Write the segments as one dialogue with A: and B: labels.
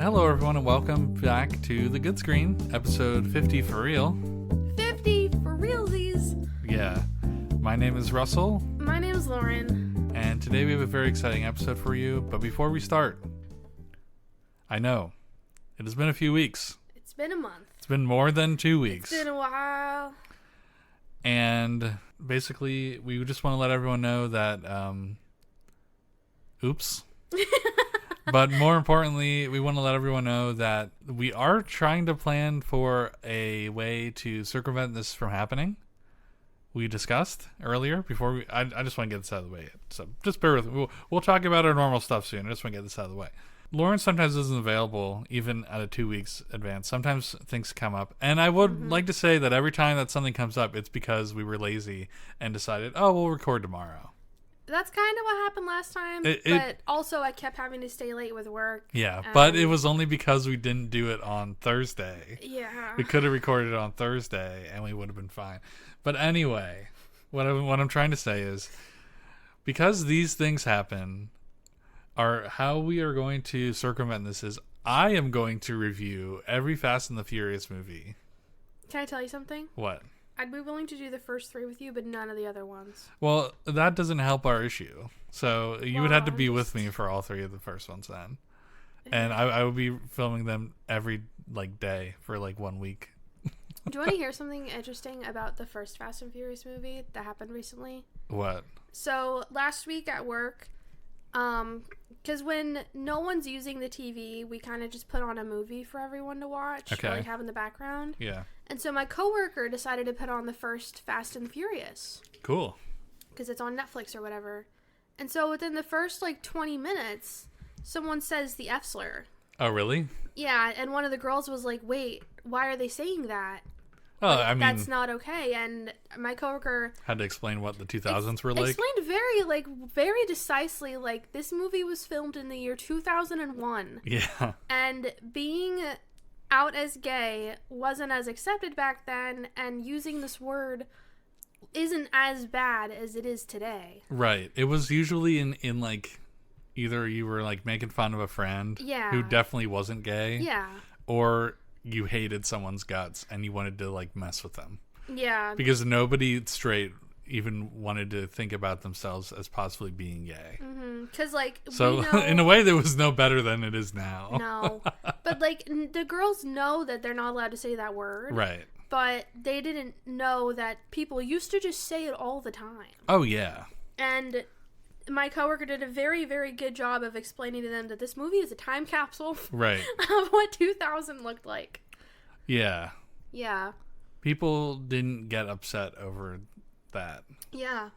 A: Hello, everyone, and welcome back to The Good Screen, episode 50 for real.
B: 50 for realsies.
A: Yeah. My name is Russell.
B: My name is Lauren.
A: And today we have a very exciting episode for you. But before we start, I know, it has been a few weeks.
B: It's been a month.
A: It's been more than 2 weeks.
B: It's been a while.
A: And basically, we just want to let everyone know that, oops. But more importantly, we want to let everyone know that we are trying to plan for a way to circumvent this from happening. We discussed earlier before I just want to get this out of the way. So just bear with me. We'll talk about our normal stuff soon. I just want to get this out of the way. Lauren sometimes isn't available even at a 2 weeks advance. Sometimes things come up. And I would like to say that every time that something comes up, it's because we were lazy and decided, oh, we'll record tomorrow.
B: That's kind of what happened last time, but also I kept having to stay late with work.
A: Yeah, but it was only because we didn't do it on Thursday.
B: Yeah.
A: We could have recorded it on Thursday, and we would have been fine. But anyway, what I'm trying to say is, because these things happen, how we are going to circumvent this is, I am going to review every Fast and the Furious movie.
B: Can I tell you something?
A: What?
B: I'd be willing to do the first 3 with you, but none of the other ones.
A: Well, that doesn't help our issue. So you would have to be with me for all 3 of the first ones then. And I would be filming them every day for 1 week.
B: Do you want to hear something interesting about the first Fast and Furious movie that happened recently?
A: What?
B: So last week at work, because when no one's using the TV, we kind of just put on a movie for everyone to watch, or have in the background.
A: Yeah.
B: And so my coworker decided to put on the first Fast and Furious.
A: Cool.
B: Because it's on Netflix or whatever. And so within the first 20 minutes, someone says the F slur.
A: Oh, really?
B: Yeah, and one of the girls was like, "Wait, why are they saying that?
A: Oh, I mean,
B: that's not okay." And my coworker
A: had to explain what the 2000s were like.
B: Explained very decisely, this movie was filmed in the year 2001.
A: Yeah.
B: And being out as gay wasn't as accepted back then, and using this word isn't as bad as it is today.
A: Right. It was usually in either you were making fun of a friend who definitely wasn't gay.
B: Yeah.
A: Or you hated someone's guts and you wanted to mess with them.
B: Yeah.
A: Because nobody straight even wanted to think about themselves as possibly being gay.
B: Because
A: so in a way that was no better than it is now.
B: No. But the girls know that they're not allowed to say that word.
A: Right.
B: But they didn't know that people used to just say it all the time.
A: Oh, yeah.
B: And my coworker did a very, very good job of explaining to them that this movie is a time capsule
A: right.
B: of what 2000 looked like.
A: Yeah.
B: Yeah.
A: People didn't get upset over that.
B: Yeah.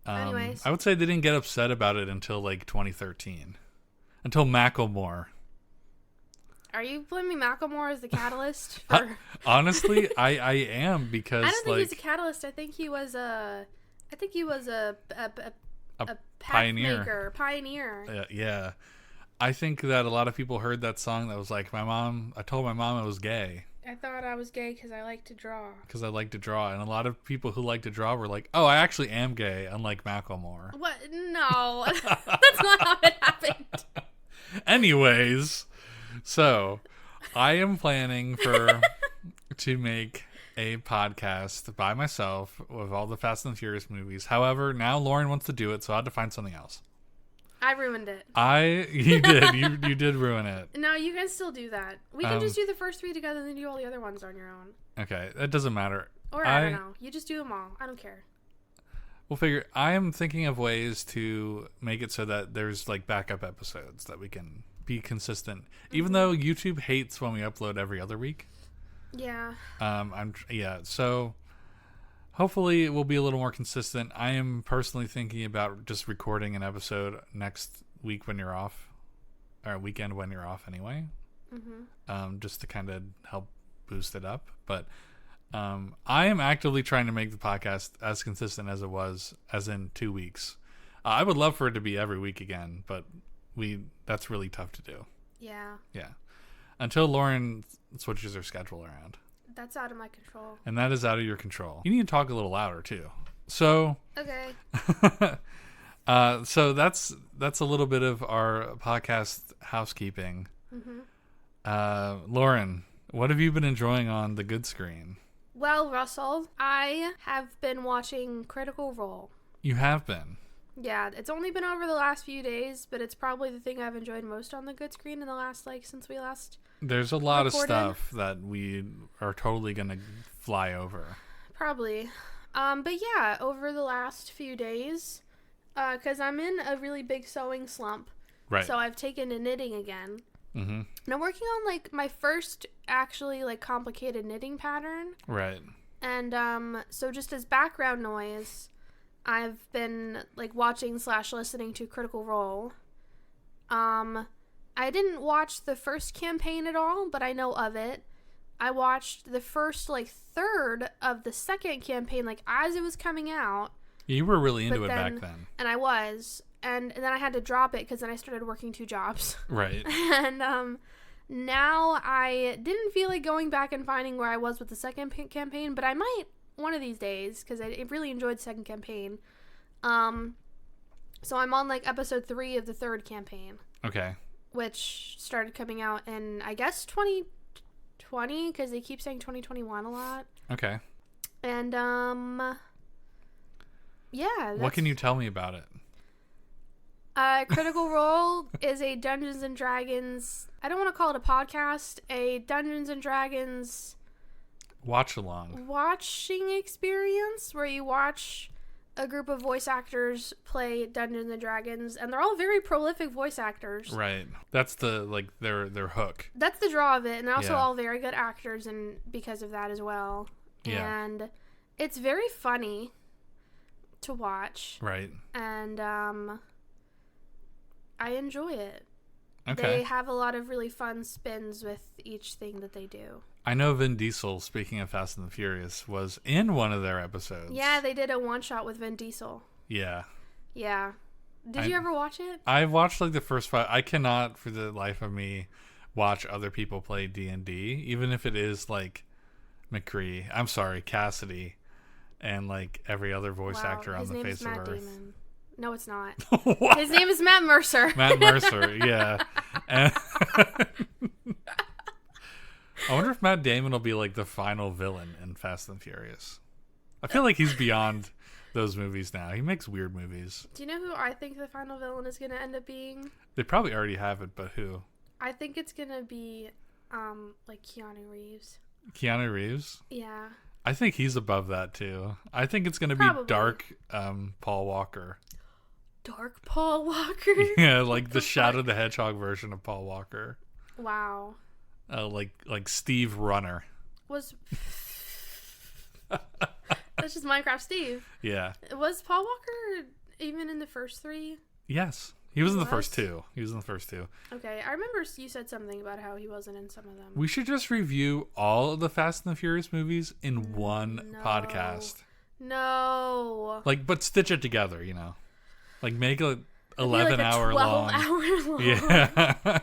B: Anyways.
A: I would say they didn't get upset about it until 2013. Until Macklemore.
B: Are you blaming Macklemore as the catalyst? For...
A: Honestly, I am, because
B: I don't think he's a catalyst. I think he was a
A: pioneer.
B: Pioneer.
A: Yeah. I think that a lot of people heard that song that was I told my mom I was gay.
B: I thought I was gay because I like to draw.
A: Because I like to draw. And a lot of people who like to draw were like, oh, I actually am gay, unlike Macklemore.
B: What? No. That's not how it happened.
A: Anyways, so I am planning to make a podcast by myself with all the Fast and Furious movies. However, now Lauren wants to do it, so I had to find something else.
B: I ruined it.
A: You did. You did ruin it.
B: No, you can still do that. We can just do the first 3 together and then do all the other ones on your own.
A: Okay, that doesn't matter.
B: Or I don't know. You just do them all. I don't care.
A: We'll figure. I am thinking of ways to make it so that there's backup episodes that we can be consistent. Even though YouTube hates when we upload every other week.
B: Yeah.
A: So hopefully it will be a little more consistent. I am personally thinking about just recording an episode next week when you're off, or weekend when you're off anyway. Just to kind of help boost it up. But I am actively trying to make the podcast as consistent as it was, as in 2 weeks. I would love for it to be every week again, but that's really tough to do.
B: Yeah.
A: Yeah. Until Lauren switches her schedule around.
B: That's out of my control.
A: And that is out of your control. You need to talk a little louder, too. So...
B: Okay.
A: So that's a little bit of our podcast housekeeping. Lauren, what have you been enjoying on the good screen?
B: Well, Russell, I have been watching Critical Role.
A: You have been?
B: Yeah, it's only been over the last few days, but it's probably the thing I've enjoyed most on the good screen in the last, since we last
A: There's a lot
B: recorded.
A: of stuff that we are totally going to fly over.
B: Probably. But yeah, over the last few days, because I'm in a really big sewing slump.
A: Right.
B: So I've taken to knitting again.
A: Mm-hmm.
B: And I'm working on, my first actually, complicated knitting pattern.
A: Right.
B: And, so just as background noise, I've been, watching/listening to Critical Role. I didn't watch the first campaign at all, but I know of it. I watched the first, third of the second campaign, as it was coming out.
A: You were really into it back then.
B: And I was. And then I had to drop it because then I started working 2 jobs.
A: Right.
B: And, now I didn't feel like going back and finding where I was with the second campaign, but I might one of these days because I really enjoyed the second campaign. So I'm on episode 3 of the third campaign.
A: Okay. Which
B: started coming out in, I guess, 2020 because they keep saying 2021 a lot.
A: Okay.
B: And yeah.
A: What can you tell me about it?
B: Critical Role is a Dungeons and Dragons, I don't want to call it a podcast, a Dungeons and Dragons watching experience where you watch a group of voice actors play Dungeons and Dragons, and they're all very prolific voice actors.
A: Right. That's the their hook.
B: That's the draw of it, and they're also all very good actors, and because of that as well.
A: Yeah.
B: And it's very funny to watch.
A: Right.
B: And I enjoy it.
A: Okay.
B: They have a lot of really fun spins with each thing that they do.
A: I know Vin Diesel, speaking of Fast and the Furious, was in one of their episodes.
B: Yeah, they did a one-shot with Vin Diesel.
A: Yeah.
B: Yeah. Did you ever watch it?
A: I watched the first 5. I cannot, for the life of me, watch other people play D&D, even if it is McCree. I'm sorry, Cassidy, and every other voice actor on the face of Earth.
B: Damon. No, it's not.
A: What?
B: His name is Matt Mercer.
A: Matt Mercer, yeah. And I wonder if Matt Damon will be the final villain in Fast and Furious. I feel like he's beyond those movies now. He makes weird movies.
B: Do you know who I think the final villain is going to end up being?
A: They probably already have it, but who?
B: I think it's going to be Keanu Reeves.
A: Keanu Reeves?
B: Yeah.
A: I think he's above that too. I think it's going to be dark Paul Walker.
B: Dark Paul Walker?
A: Yeah, the Shadow the Hedgehog version of Paul Walker.
B: Wow.
A: Like Steve Runner.
B: That's just Minecraft Steve.
A: Yeah.
B: Was Paul Walker even in the first 3?
A: Yes. He was in the first 2.
B: Okay. I remember you said something about how he wasn't in some of them.
A: We should just review all of the Fast and the Furious movies in one podcast.
B: No.
A: But stitch it together, make it 11 hour long.
B: 12 hour long.
A: Yeah.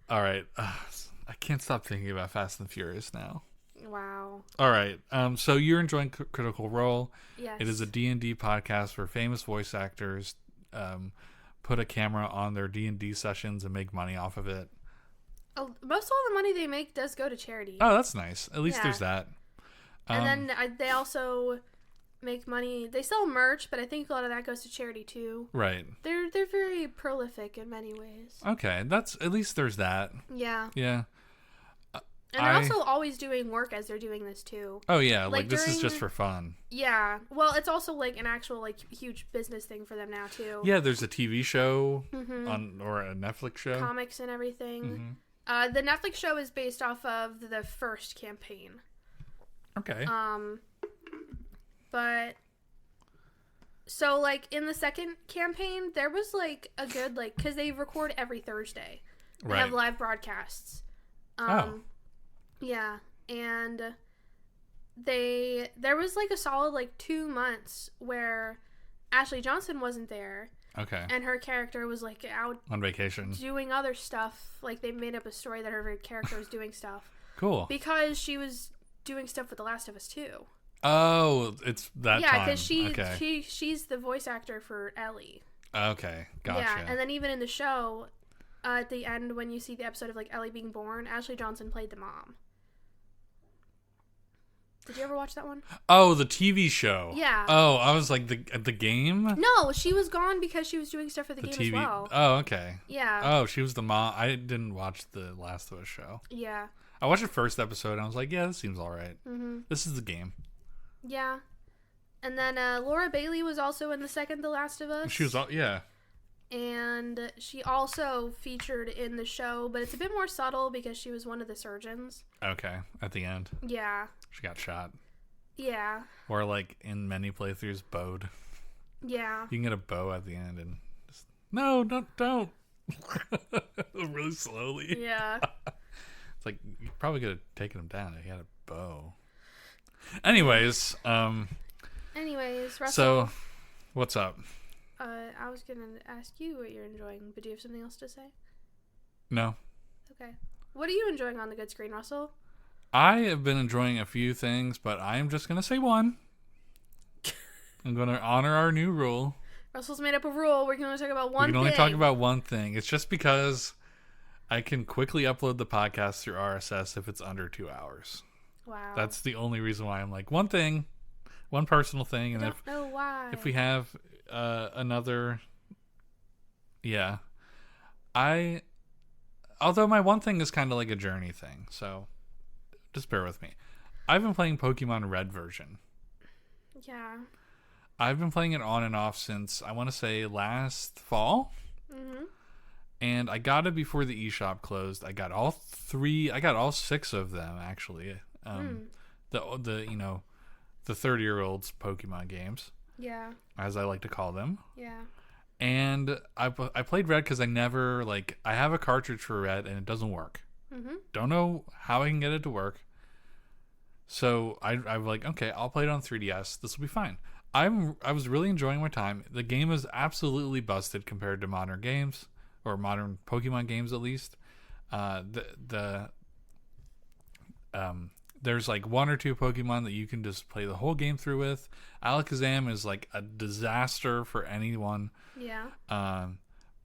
A: All right. I can't stop thinking about Fast and Furious now.
B: Wow.
A: All right. So you're enjoying Critical Role.
B: Yes.
A: It is a D&D podcast where famous voice actors put a camera on their D&D sessions and make money off of it.
B: Most all the money they make does go to charity.
A: Oh, that's nice. At least there's that.
B: And then they also make money. They sell merch, but I think a lot of that goes to charity too.
A: Right.
B: They're very prolific in many ways.
A: Okay, that's at least there's that.
B: Yeah.
A: Yeah.
B: And they're also always doing work as they're doing this too.
A: Oh yeah, this is just for fun.
B: Yeah. Well, it's also an actual huge business thing for them now too.
A: Yeah, there's a TV show or a Netflix show.
B: Comics and everything. The Netflix show is based off of the first campaign.
A: Okay.
B: But so in the second campaign, there was a good because they record every Thursday. They have live broadcasts. Yeah, and there was a solid 2 months where Ashley Johnson wasn't there.
A: Okay.
B: And her character was out
A: on vacation
B: doing other stuff. They made up a story that her character was doing stuff.
A: Cool.
B: Because she was doing stuff with The Last of Us too.
A: Oh, it's that
B: Yeah,
A: time.
B: because
A: Okay.
B: she's the voice actor for Ellie.
A: Okay, gotcha.
B: Yeah, and then even in the show, at the end when you see the episode of like Ellie being born, Ashley Johnson played the mom. Did you ever watch that one?
A: Oh, the TV show.
B: Yeah.
A: Oh, I was like the game.
B: No, she was gone because she was doing stuff for the game
A: TV.
B: as well.
A: Oh, okay.
B: Yeah.
A: Oh, she was the mom. I didn't watch the Last of Us show.
B: Yeah.
A: I watched the first episode and I was like, yeah, this seems all right.
B: Mm-hmm.
A: This is the game.
B: Yeah. And then Laura Bailey was also in the second The Last of Us.
A: She was all, yeah.
B: And she also featured in the show, but it's a bit more subtle because she was one of the surgeons.
A: Okay, at the end.
B: Yeah.
A: She got shot.
B: Yeah.
A: Or like in many playthroughs, bowed.
B: Yeah.
A: You can get a bow at the end and just no, don't. Really slowly.
B: Yeah.
A: It's like you probably could have taken him down if you had a bow. Anyways,
B: Russell.
A: so what's up?
B: I was gonna ask you what you're enjoying, but do you have something else to say?
A: No.
B: Okay. What are you enjoying on the good screen, Russell?
A: I have been enjoying a few things, but I'm just going to say one. I'm going to honor our new rule.
B: Russell's made up a rule. We're going to talk about one thing.
A: We can only talk about one thing. It's just because I can quickly upload the podcast through RSS if it's under 2 hours.
B: Wow.
A: That's the only reason why I'm like, one thing, one personal thing. And
B: I don't know why.
A: if we have another... Yeah. Although my one thing is kind of like a journey thing, so... Just bear with me. I've been playing Pokémon Red version.
B: Yeah.
A: I've been playing it on and off since, I want to say, last fall.
B: Mm-hmm.
A: And I got it before the eShop closed. I got all 6 of them, actually. The 30-year-olds Pokemon games.
B: Yeah.
A: As I like to call them.
B: Yeah.
A: And I played Red because I have a cartridge for Red and it doesn't work.
B: Mm-hmm.
A: Don't know how I can get it to work. So I'm like, okay, I'll play it on 3DS. This will be fine. I was really enjoying my time. The game is absolutely busted compared to modern games, or modern Pokemon games at least. There's like 1 or 2 Pokemon that you can just play the whole game through with. Alakazam is like a disaster for anyone.
B: Yeah.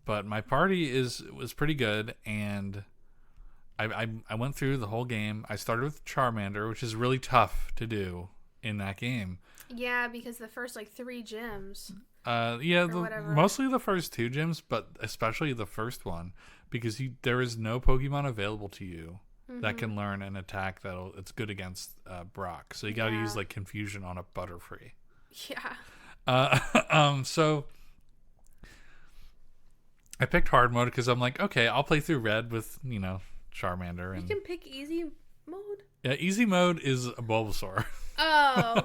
A: But my party was pretty good, and I went through the whole game. I started with Charmander, which is really tough to do in that game.
B: Yeah, because the first 3 gyms.
A: Mostly the first 2 gyms, but especially the first one, because there is no Pokemon available to you that can learn an attack it's good against Brock. So you got to use Confusion on a Butterfree.
B: Yeah.
A: So I picked hard mode because I'm like, okay, I'll play through Red with Charmander. And
B: you can pick easy mode?
A: Yeah, easy mode is a Bulbasaur.
B: Oh.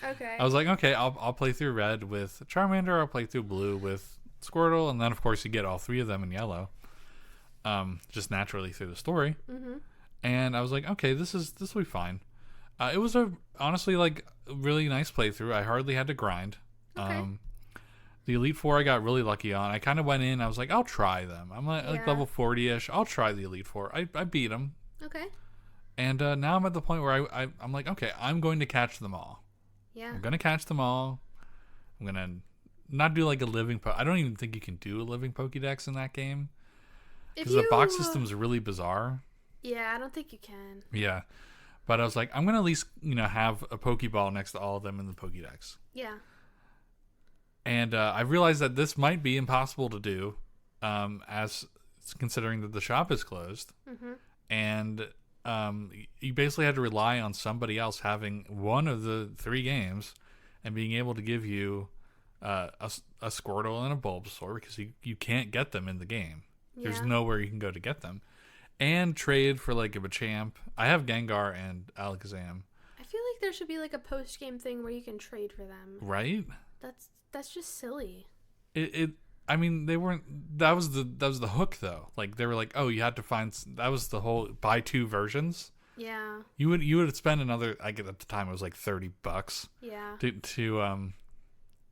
B: Okay.
A: I was like, okay, I'll play through Red with Charmander, I'll play through Blue with Squirtle, and then of course you get all 3 of them in Yellow. Just naturally through the story. Mm-hmm. And I was like, okay, this will be fine. It was honestly a really nice playthrough. I hardly had to grind.
B: Okay.
A: The Elite Four I got really lucky on. I kind of went in. I was like, I'll try them. I'm like level 40-ish. I'll try the Elite Four. I beat them.
B: Okay.
A: And now I'm at the point where I'm like, okay, I'm going to catch them all.
B: Yeah.
A: I'm going to catch them all. I'm going to not do a living... I don't even think you can do a living Pokédex in that game. Because the box system is really bizarre.
B: Yeah, I don't think you can.
A: Yeah. But I was like, I'm going to at least, have a Pokeball next to all of them in the Pokédex.
B: Yeah.
A: And I realized that this might be impossible to do, as considering that the shop is closed. Mm-hmm. And you basically had to rely on somebody else having one of the 3 games and being able to give you a Squirtle and a Bulbasaur, because you can't get them in the game. Yeah. There's nowhere you can go to get them. And trade for a Machamp. I have Gengar and Alakazam.
B: I feel like there should be a post-game thing where you can trade for them.
A: Right?
B: That's just silly.
A: I mean, they weren't. That was the hook, though. They were like, oh, you had to find. That was the whole buy 2 versions.
B: Yeah.
A: You would spend another. At the time it was $30.
B: Yeah.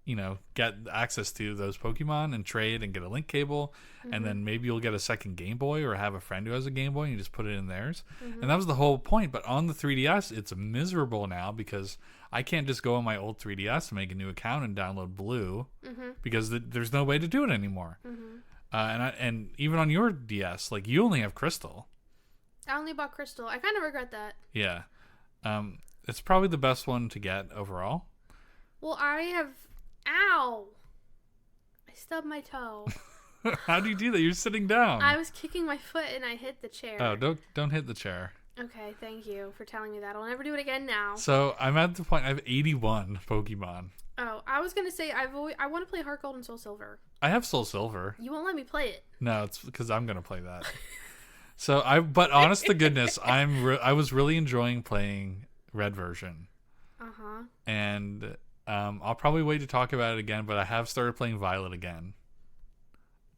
A: To get access to those Pokemon and trade and get a link cable, and then maybe you'll get a second Game Boy or have a friend who has a Game Boy and you just put it in theirs. And that was the whole point. But on the 3DS, it's miserable now because I can't just go on my old 3DS and make a new account and download Blue
B: Mm-hmm.
A: because there's no way to do it anymore.
B: Mm-hmm.
A: And even on your DS, like you only have Crystal.
B: I only bought Crystal. I kind of regret that.
A: Yeah. It's probably the best one to get overall.
B: Well, I have... Ow! I stubbed my toe.
A: How do you do that? You're sitting down.
B: I was kicking my foot and I hit the chair.
A: Oh, don't hit the chair.
B: Okay, thank you for telling me that. I'll never do it again now.
A: So I'm at the point I have 81 Pokemon.
B: Oh, I was gonna say I want to play Heart Gold and Soul Silver.
A: I have Soul Silver.
B: You won't let me play it.
A: No, it's because I'm gonna play that. But honest to goodness, I was really enjoying playing Red version.
B: Uh-huh.
A: And I'll probably wait to talk about it again, but I have started playing Violet again.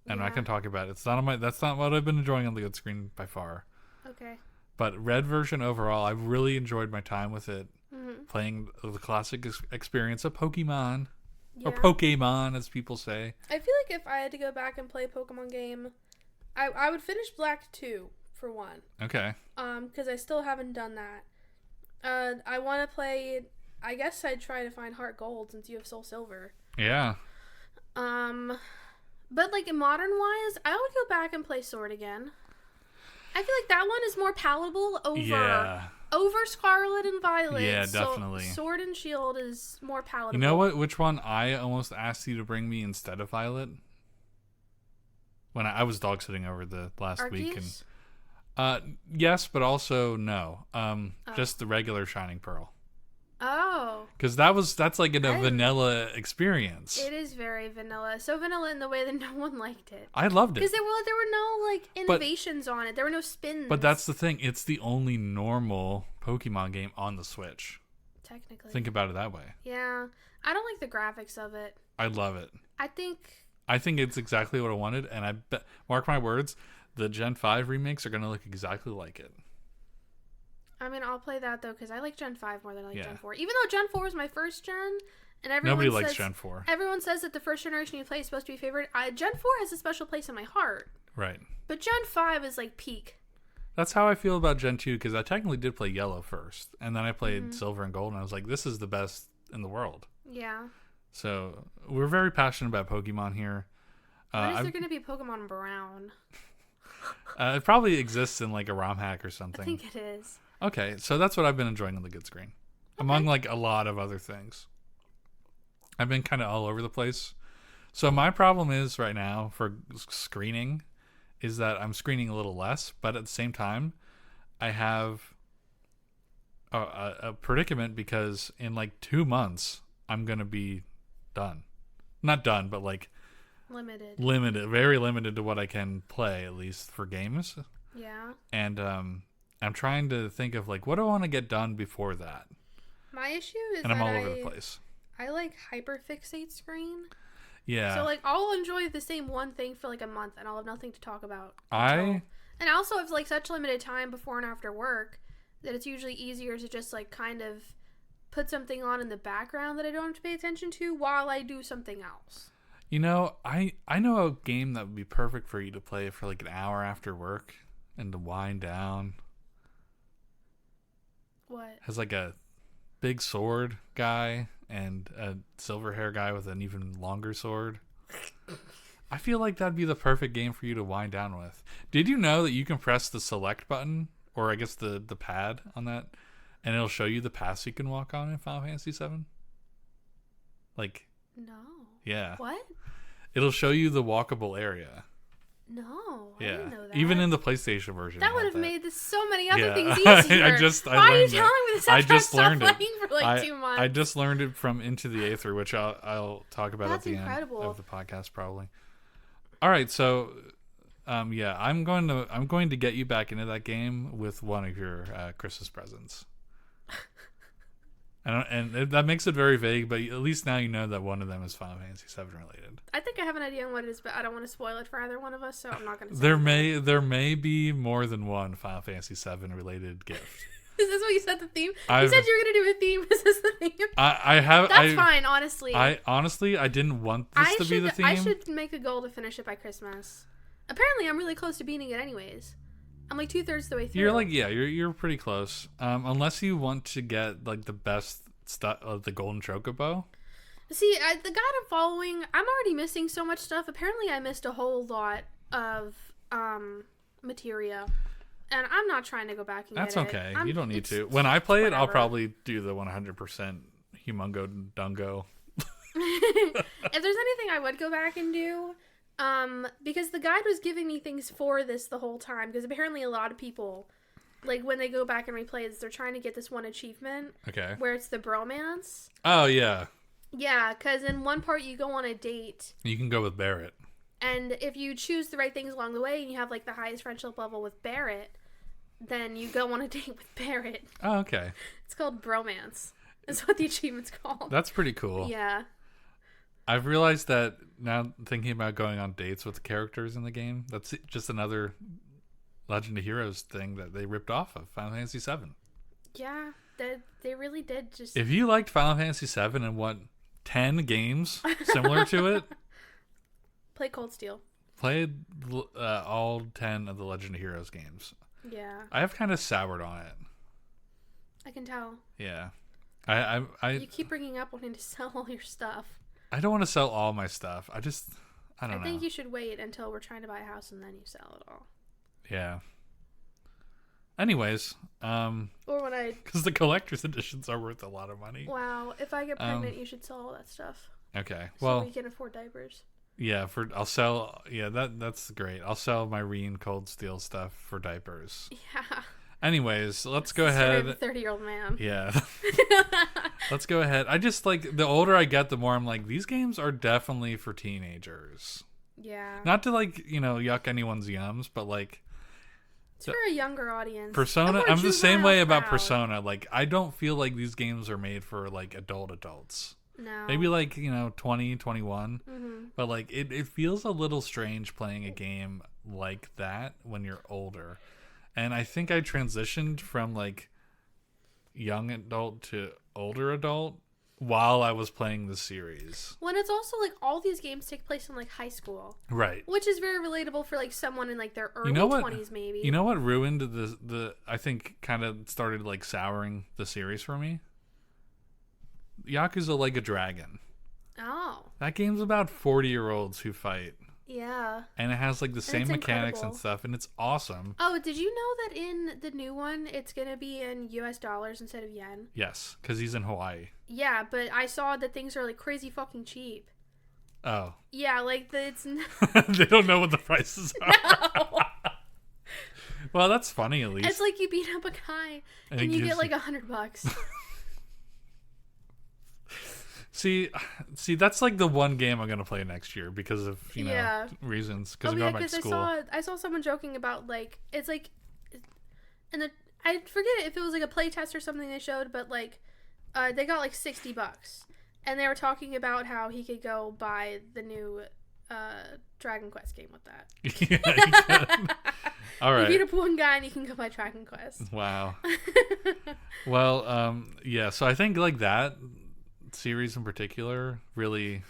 A: And I can talk about it. That's not what I've been enjoying on the good screen by far.
B: Okay.
A: But Red version overall, I've really enjoyed my time with it.
B: Mm-hmm.
A: Playing the classic experience of Pokemon.
B: Yeah.
A: Or Pokemon, as people say.
B: I feel like if I had to go back and play a Pokemon game, I would finish Black 2, for one.
A: Okay.
B: Because I still haven't done that. I want to play... I guess I'd try to find Heart Gold since you have Soul Silver.
A: Yeah.
B: But like modern-wise, I would go back and play Sword again. I feel like that one is more palatable over Scarlet and Violet.
A: Yeah, definitely.
B: So Sword and Shield is more palatable.
A: You know what? Which one I almost asked you to bring me instead of Violet? When I was dog sitting over the last week, and yes, but also no. Just the regular Shining Pearl.
B: Oh.
A: Because that's like a vanilla experience.
B: It is very vanilla. So vanilla in the way that no one liked it.
A: I loved it.
B: Because there were no like innovations on it. There were no spins.
A: But that's the thing. It's the only normal Pokemon game on the Switch.
B: Technically.
A: Think about it that way.
B: Yeah. I don't like the graphics of it.
A: I love it.
B: I think
A: it's exactly what I wanted, and I bet, mark my words, the Gen 5 remakes are going to look exactly like it.
B: I mean, I'll play that, though, because I like Gen 5 more than I like Gen 4. Even though Gen 4 was my first gen, and
A: nobody likes Gen 4.
B: Everyone says that the first generation you play is supposed to be favorite. Gen 4 has a special place in my heart.
A: Right.
B: But Gen 5 is, like, peak.
A: That's how I feel about Gen 2, because I technically did play Yellow first, and then I played Silver and Gold, and I was like, this is the best in the world.
B: Yeah.
A: So, we're very passionate about Pokemon here.
B: When is there going to be Pokemon Brown?
A: It probably exists in, like, a ROM hack or something.
B: I think it is.
A: Okay, so that's what I've been enjoying on the good screen. Among, like, a lot of other things. I've been kind of all over the place. So my problem is right now for screening is that I'm screening a little less, but at the same time, I have a predicament because in, like, 2 months, I'm going to be done. Not done, but, like... Limited. Very limited to what I can play, at least for games.
B: Yeah.
A: And, I'm trying to think of, like, what do I want to get done before that?
B: My issue is
A: and I'm all over the place.
B: I like hyperfixate screen.
A: Yeah.
B: So, like, I'll enjoy the same one thing for, like, a month, and I'll have nothing to talk about.
A: And
B: I also have, like, such limited time before and after work that it's usually easier to just, like, kind of put something on in the background that I don't have to pay attention to while I do something else.
A: You know, I know a game that would be perfect for you to play for, like, an hour after work and to wind down.
B: What?
A: Has like a big sword guy and a silver hair guy with an even longer sword. I feel like that'd be the perfect game for you to wind down with. Did you know that you can press the select button, or I guess the pad on that, and it'll show you the paths you can walk on in Final Fantasy VII? Like...
B: No.
A: Yeah.
B: What?
A: It'll show you the walkable area.
B: No,
A: yeah.
B: I didn't know that.
A: Even in the PlayStation version.
B: That would have made so many other things easier. Why are you telling me this after I've stopped playing for like 2 months?
A: I just learned it from Into the Aether, which I'll talk about at the
B: incredible.
A: end of the podcast probably. All right, so yeah, I'm going to get you back into that game with one of your Christmas presents. And that makes it very vague, but at least now you know that one of them is Final Fantasy VII related.
B: I think I have an idea on what it is, but I don't want to spoil it for either one of us, so I'm not going to say
A: there may be more than one Final Fantasy VII related gift.
B: Is this what you said the theme? You said you were going to do a theme. Is this the theme? That's fine, honestly.
A: I didn't want this to be the theme.
B: I should make a goal to finish it by Christmas. Apparently, I'm really close to beating it anyways. I'm like 2/3 the way through.
A: You're pretty close. Unless you want to get like the best the golden chocobo.
B: See, the guide I'm following, I'm already missing so much stuff. Apparently, I missed a whole lot of materia, and I'm not trying to go back and
A: That's
B: get
A: okay.
B: it.
A: You don't need to. When I play it, I'll
B: whatever.
A: probably do the 100% humongo dungo.
B: If there's anything I would go back and do, because the guide was giving me things for this the whole time, because apparently a lot of people, like, when they go back and replay this, they're trying to get this one achievement.
A: Okay.
B: Where it's the bromance.
A: Oh, yeah.
B: Yeah, because in one part you go on a date.
A: You can go with Barrett.
B: And if you choose the right things along the way and you have, like, the highest friendship level with Barrett, then you go on a date with Barrett.
A: Oh, okay.
B: It's called bromance. That's what the achievement's called.
A: That's pretty cool.
B: Yeah.
A: I've realized that now, thinking about going on dates with the characters in the game, that's just another Legend of Heroes thing that they ripped off of Final Fantasy VII.
B: Yeah, they really did just...
A: If you liked Final Fantasy VII and want 10 games similar to it,
B: play Cold Steel.
A: play all 10 of the Legend of Heroes games.
B: Yeah.
A: I have kind of soured on it.
B: I can tell.
A: Yeah.
B: You keep bringing up wanting to sell all your stuff.
A: I don't want to sell all my stuff. I don't know.
B: I think you should wait until we're trying to buy a house and then you sell it all.
A: Yeah. Anyways,
B: or when I...
A: because the collector's editions are worth a lot of money.
B: Wow, if I get pregnant, you should sell all that stuff.
A: Okay,
B: So
A: well...
B: we can afford diapers.
A: Yeah, I'll sell... Yeah, that's great. I'll sell my Reen Cold Steel stuff for diapers.
B: Yeah.
A: Anyways, let's go ahead.
B: 30-year-old man.
A: Yeah. Let's go ahead. I just, like, the older I get, the more I'm like, these games are definitely for teenagers.
B: Yeah.
A: Not to, like, yuck anyone's yums, but, like...
B: It's for a younger audience.
A: Persona, I'm the same way about Persona. Like, I don't feel like these games are made for, like, adults.
B: No.
A: Maybe, like, 20, 21.
B: Mm-hmm.
A: But, like, it feels a little strange playing a game like that when you're older. And I think I transitioned from, like, young adult to older adult while I was playing the series.
B: When it's also, like, all these games take place in, like, high school.
A: Right.
B: Which is very relatable for, like, someone in, like, their early 20s, maybe.
A: You know what ruined the I think, kind of started, like, souring the series for me? Yakuza Like a Dragon.
B: Oh.
A: That game's about 40-year-olds who fight.
B: Yeah.
A: And it has, like, the same mechanics
B: incredible.
A: and stuff, and it's awesome.
B: Oh, did you know that in the new one, it's going to be in US dollars instead of yen?
A: Yes, because he's in Hawaii.
B: Yeah, but I saw that things are, like, crazy fucking cheap.
A: Oh.
B: Yeah, like, it's...
A: They don't know what the prices are.
B: No.
A: Well, that's funny, at least.
B: It's like you beat up a guy, and you get, like, $100.
A: See, that's like the one game I'm gonna play next year because of reasons. Because I'm going back to school.
B: I saw someone joking about, like, it's like, and I forget if it was like a play test or something they showed, but like, they got like $60, and they were talking about how he could go buy the new Dragon Quest game with that.
A: Yeah, you can. All right.
B: You beat up one guy and you can go buy Dragon Quest.
A: Wow. Well, yeah. So I think like that series in particular really,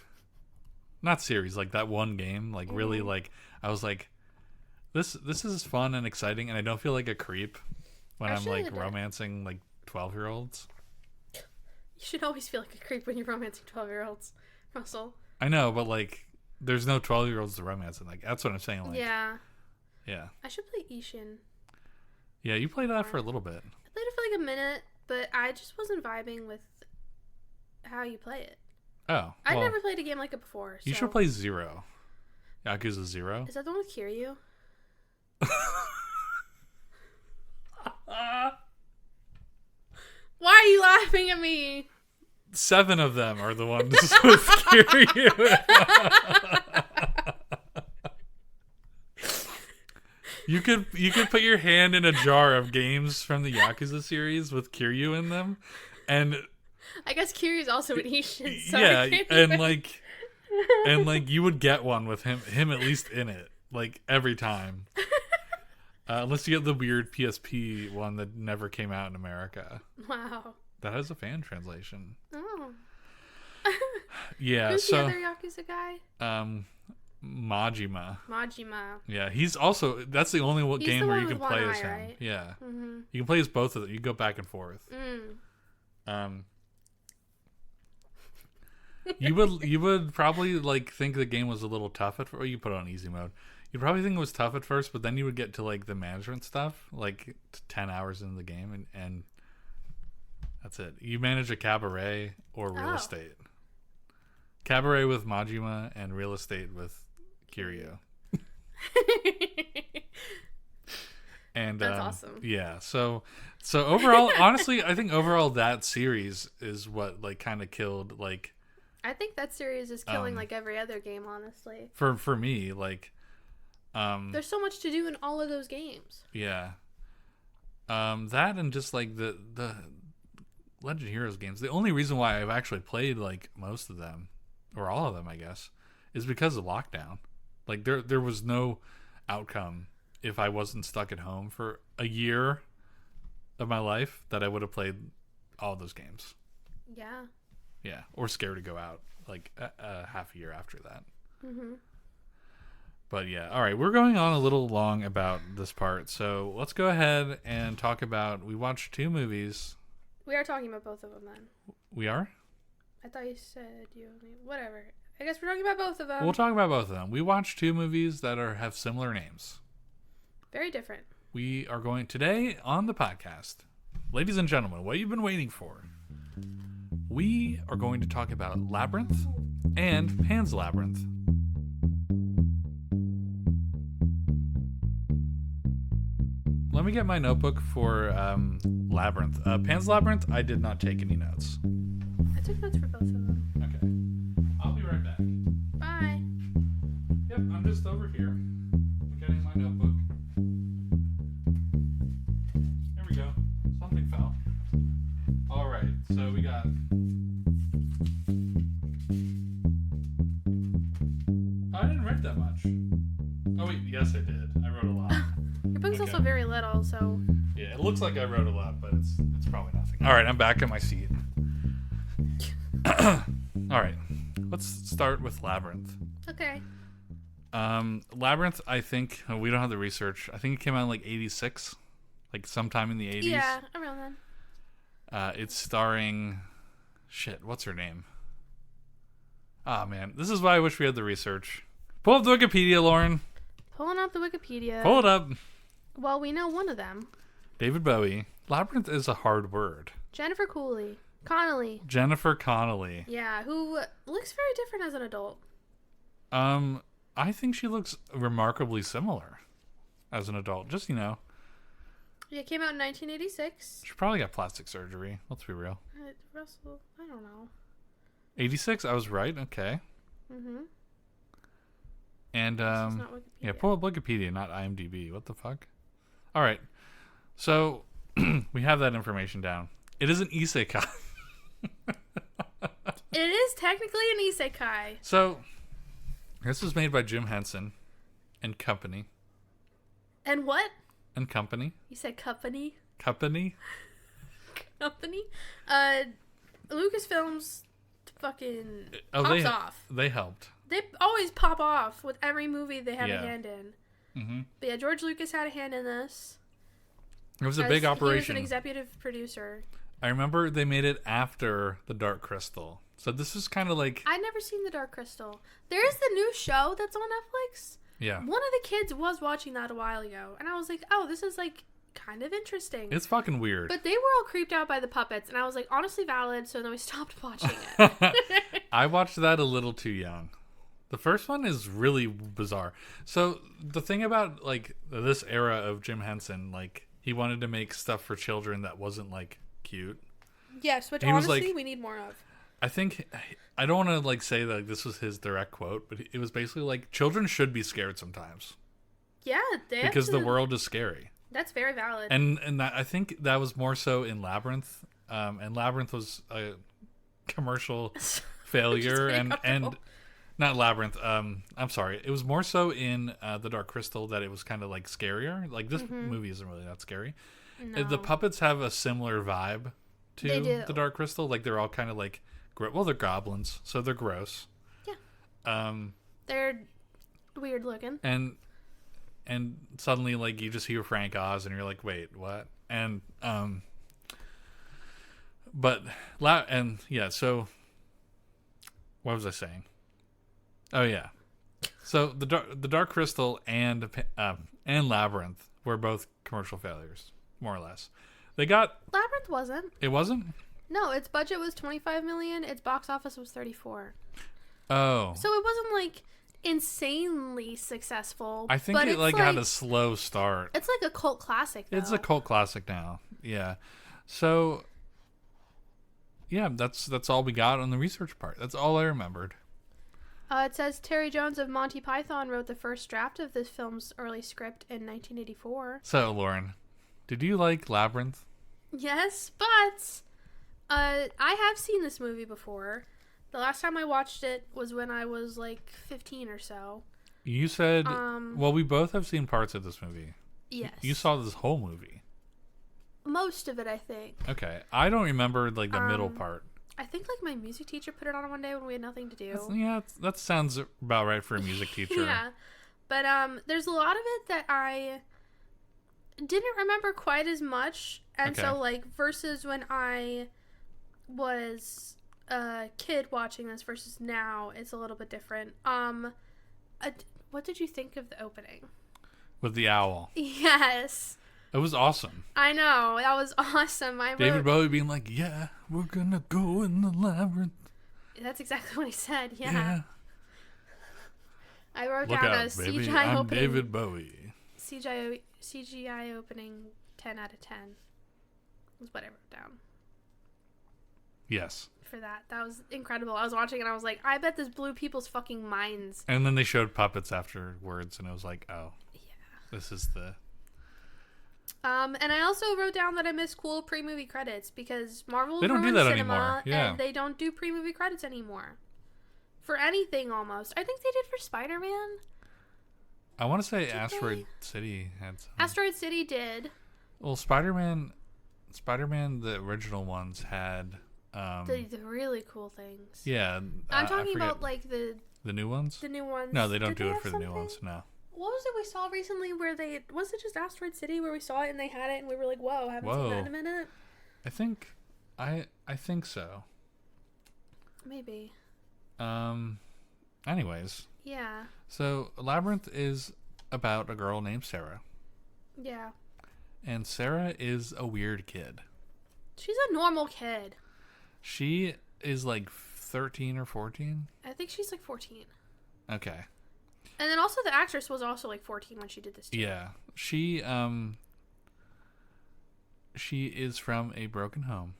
A: not series, like that one game, like really, like I was like, this is fun and exciting, and I don't feel like a creep when I'm like romancing like 12-year-olds.
B: You should always feel like a creep when you're romancing 12-year-olds, Russell.
A: I know, but like there's no 12-year-olds to romance, and like that's what I'm saying. Like,
B: yeah.
A: I
B: should play Ishin.
A: Yeah, you played that for a little bit.
B: I played it for like a minute, but I just wasn't vibing with how you play it.
A: Oh,
B: I've never played a game like it before. So.
A: You should play Zero. Yakuza 0.
B: Is that the one with Kiryu? Why are you laughing at me?
A: 7 of them are the ones with Kiryu. You could put your hand in a jar of games from the Yakuza series with Kiryu in them, and
B: I guess Kiryu's also an Ishin. So
A: yeah, and like you would get one with him at least in it, like every time. Unless you get the weird PSP one that never came out in America.
B: Wow.
A: That has a fan translation.
B: Oh.
A: Yeah.
B: Who's the other Yakuza guy?
A: Majima. Yeah, he's also, that's the only game where you can play as him. Right? Yeah. Mm-hmm. You can play as both of them. You go back and forth. You would probably like think the game was a little tough at first. You put it on easy mode. You'd probably think it was tough at first, but then you would get to like the management stuff, like 10 hours into the game, and that's it. You manage a cabaret or real estate. Cabaret with Majima and real estate with Kiryu. And
B: that's awesome.
A: Yeah. So overall, honestly, I think overall that series is what like kind of killed like.
B: I think that series is killing like every other game, honestly.
A: For me, like.
B: There's so much to do in all of those games.
A: Yeah. That and just like the Legend of Heroes games. The only reason why I've actually played like most of them, or all of them, I guess, is because of lockdown. Like there was no outcome if I wasn't stuck at home for a year of my life that I would have played all those games.
B: Yeah.
A: Yeah, or scared to go out like half a year after that.
B: Mm-hmm.
A: But yeah, all right, we're going on a little long about this part, so let's go ahead and talk about. We watched 2 movies.
B: We are talking about both of them then.
A: We are?
B: I thought you said you only. Whatever. I guess we're talking about both of them.
A: We'll talk about both of them. We watched 2 movies that have similar names.
B: Very different.
A: We are going today on the podcast, ladies and gentlemen, what you've been waiting for. We are going to talk about Labyrinth and Pan's Labyrinth. Let me get my notebook for Labyrinth. Pan's Labyrinth, I did not take any notes.
B: I took notes for both of them.
A: Okay. I'll be right back.
B: Bye.
A: Yep, I'm just over here. I'm getting my notebook. There we go. Something fell. Alright, so we got... I didn't write that much. Oh wait, yes I did. I wrote a lot.
B: Your book's also very little, so...
A: Yeah, it looks like I wrote a lot, but it's probably nothing. Alright, I'm back in my seat. Alright, let's start with Labyrinth.
B: Okay.
A: Labyrinth, I think, we don't have the research. I think it came out in like 86, like sometime in the 80s.
B: Yeah, around then.
A: It's starring... Shit, what's her name? Ah, man. This is why I wish we had the research. Pull up the Wikipedia, Lauren.
B: Pulling up the Wikipedia.
A: Pull it up.
B: Well, we know one of them.
A: David Bowie. Labyrinth is a hard word.
B: Jennifer Connelly.
A: Jennifer Connelly.
B: Yeah, who looks very different as an adult.
A: I think she looks remarkably similar as an adult. Just, you know.
B: Yeah, it came out in 1986.
A: She probably got plastic surgery. Let's be real.
B: Russell, I don't know.
A: 86? I was right. Okay.
B: Mm-hmm.
A: And, yeah, pull up Wikipedia, not IMDb. What the fuck? All right. So, we have that information down. It is an isekai.
B: It is technically an isekai.
A: So, this was made by Jim Henson and Company.
B: And what?
A: And Company.
B: You said company?
A: Company?
B: Company? Lucasfilms fucking pops off.
A: They helped.
B: They always pop off with every movie they have a hand in.
A: Mm-hmm.
B: But yeah, George Lucas had a hand in this.
A: It was a big operation.
B: He was an executive producer.
A: I remember they made it after The Dark Crystal. So this is kind of like...
B: I'd never seen The Dark Crystal. There's the new show that's on Netflix.
A: Yeah.
B: One of the kids was watching that a while ago. And I was like, oh, this is like kind of interesting.
A: It's fucking weird.
B: But they were all creeped out by the puppets. And I was like, honestly valid. So then we stopped watching it.
A: I watched that a little too young. The first one is really bizarre. So the thing about like this era of Jim Henson, like he wanted to make stuff for children that wasn't like cute.
B: Yes, which
A: he
B: honestly
A: like,
B: we need more of.
A: I think I don't want to like say that this was his direct quote, but it was basically like children should be scared sometimes.
B: Yeah,
A: because the world is scary.
B: That's very valid.
A: And that, I think that was more so in Labyrinth. And Labyrinth was a commercial failure, and not Labyrinth. I'm sorry. It was more so in The Dark Crystal that it was kind of like scarier. Like this movie isn't really that scary.
B: No.
A: The puppets have a similar vibe to The Dark Crystal. Like they're all kind of like, well, they're goblins, so they're gross.
B: Yeah. They're weird looking.
A: And suddenly like you just hear Frank Oz and you're like, wait, what? And so What was I saying? Oh yeah. So the Dark Crystal and Labyrinth were both commercial failures, more or less. They got
B: Labyrinth wasn't.
A: It wasn't?
B: No, its budget was 25 million. Its box office was 34.
A: Oh.
B: So it wasn't like insanely successful.
A: I think it like had a slow start.
B: It's like a cult classic, though.
A: It's a cult classic now. Yeah. So yeah, that's all we got on the research part. That's all I remembered.
B: It says Terry Jones of Monty Python wrote the first draft of this film's early script in 1984.
A: So, Lauren, did you like Labyrinth?
B: Yes, but I have seen this movie before. The last time I watched it was when I was like 15 or so.
A: You said, well, we both have seen parts of this movie.
B: Yes.
A: You saw this whole movie.
B: Most of it, I think.
A: Okay. I don't remember like the middle part.
B: I think like my music teacher put it on one day when we had nothing to do.
A: That sounds about right for a music teacher.
B: Yeah. But there's a lot of it that I didn't remember quite as much. And so like versus when I was a kid watching this versus now, it's a little bit different. What did you think of the opening?
A: With the owl.
B: Yes.
A: It was awesome.
B: I know. That was awesome.
A: David Bowie being like, yeah, we're going to go in the labyrinth.
B: That's exactly what he said. Yeah. I wrote
A: Look
B: down
A: out,
B: a
A: baby.
B: CGI
A: I'm
B: opening.
A: David Bowie.
B: CGI opening 10 out of 10. Is what I wrote down.
A: Yes.
B: For that. That was incredible. I was watching and I was like, I bet this blew people's fucking minds.
A: And then they showed puppets afterwards and I was like, oh.
B: Yeah.
A: This is the...
B: And I also wrote down that I miss cool pre-movie credits because Marvel
A: they don't do that anymore. Yeah.
B: And they don't do pre-movie credits anymore. For anything almost. I think they did for Spider-Man.
A: I want to say Asteroid City had some.
B: Asteroid City did.
A: Well, Spider-Man, the original ones had...
B: the really cool things.
A: Yeah.
B: I'm talking about like the
A: new ones?
B: The new ones.
A: No, they don't
B: Did
A: do
B: they
A: it
B: have
A: for the new
B: something?
A: ones, no.
B: What was it we saw recently where was it just Asteroid City where we saw it and they had it and we were like, whoa, haven't seen that in a minute?
A: I think so.
B: Maybe.
A: Anyways.
B: Yeah.
A: So Labyrinth is about a girl named Sarah.
B: Yeah.
A: And Sarah is a weird kid.
B: She's a normal kid.
A: She is like 13 or 14?
B: I think she's like 14.
A: Okay.
B: And then also the actress was also like 14 when she did this too.
A: Yeah. She is from a broken home.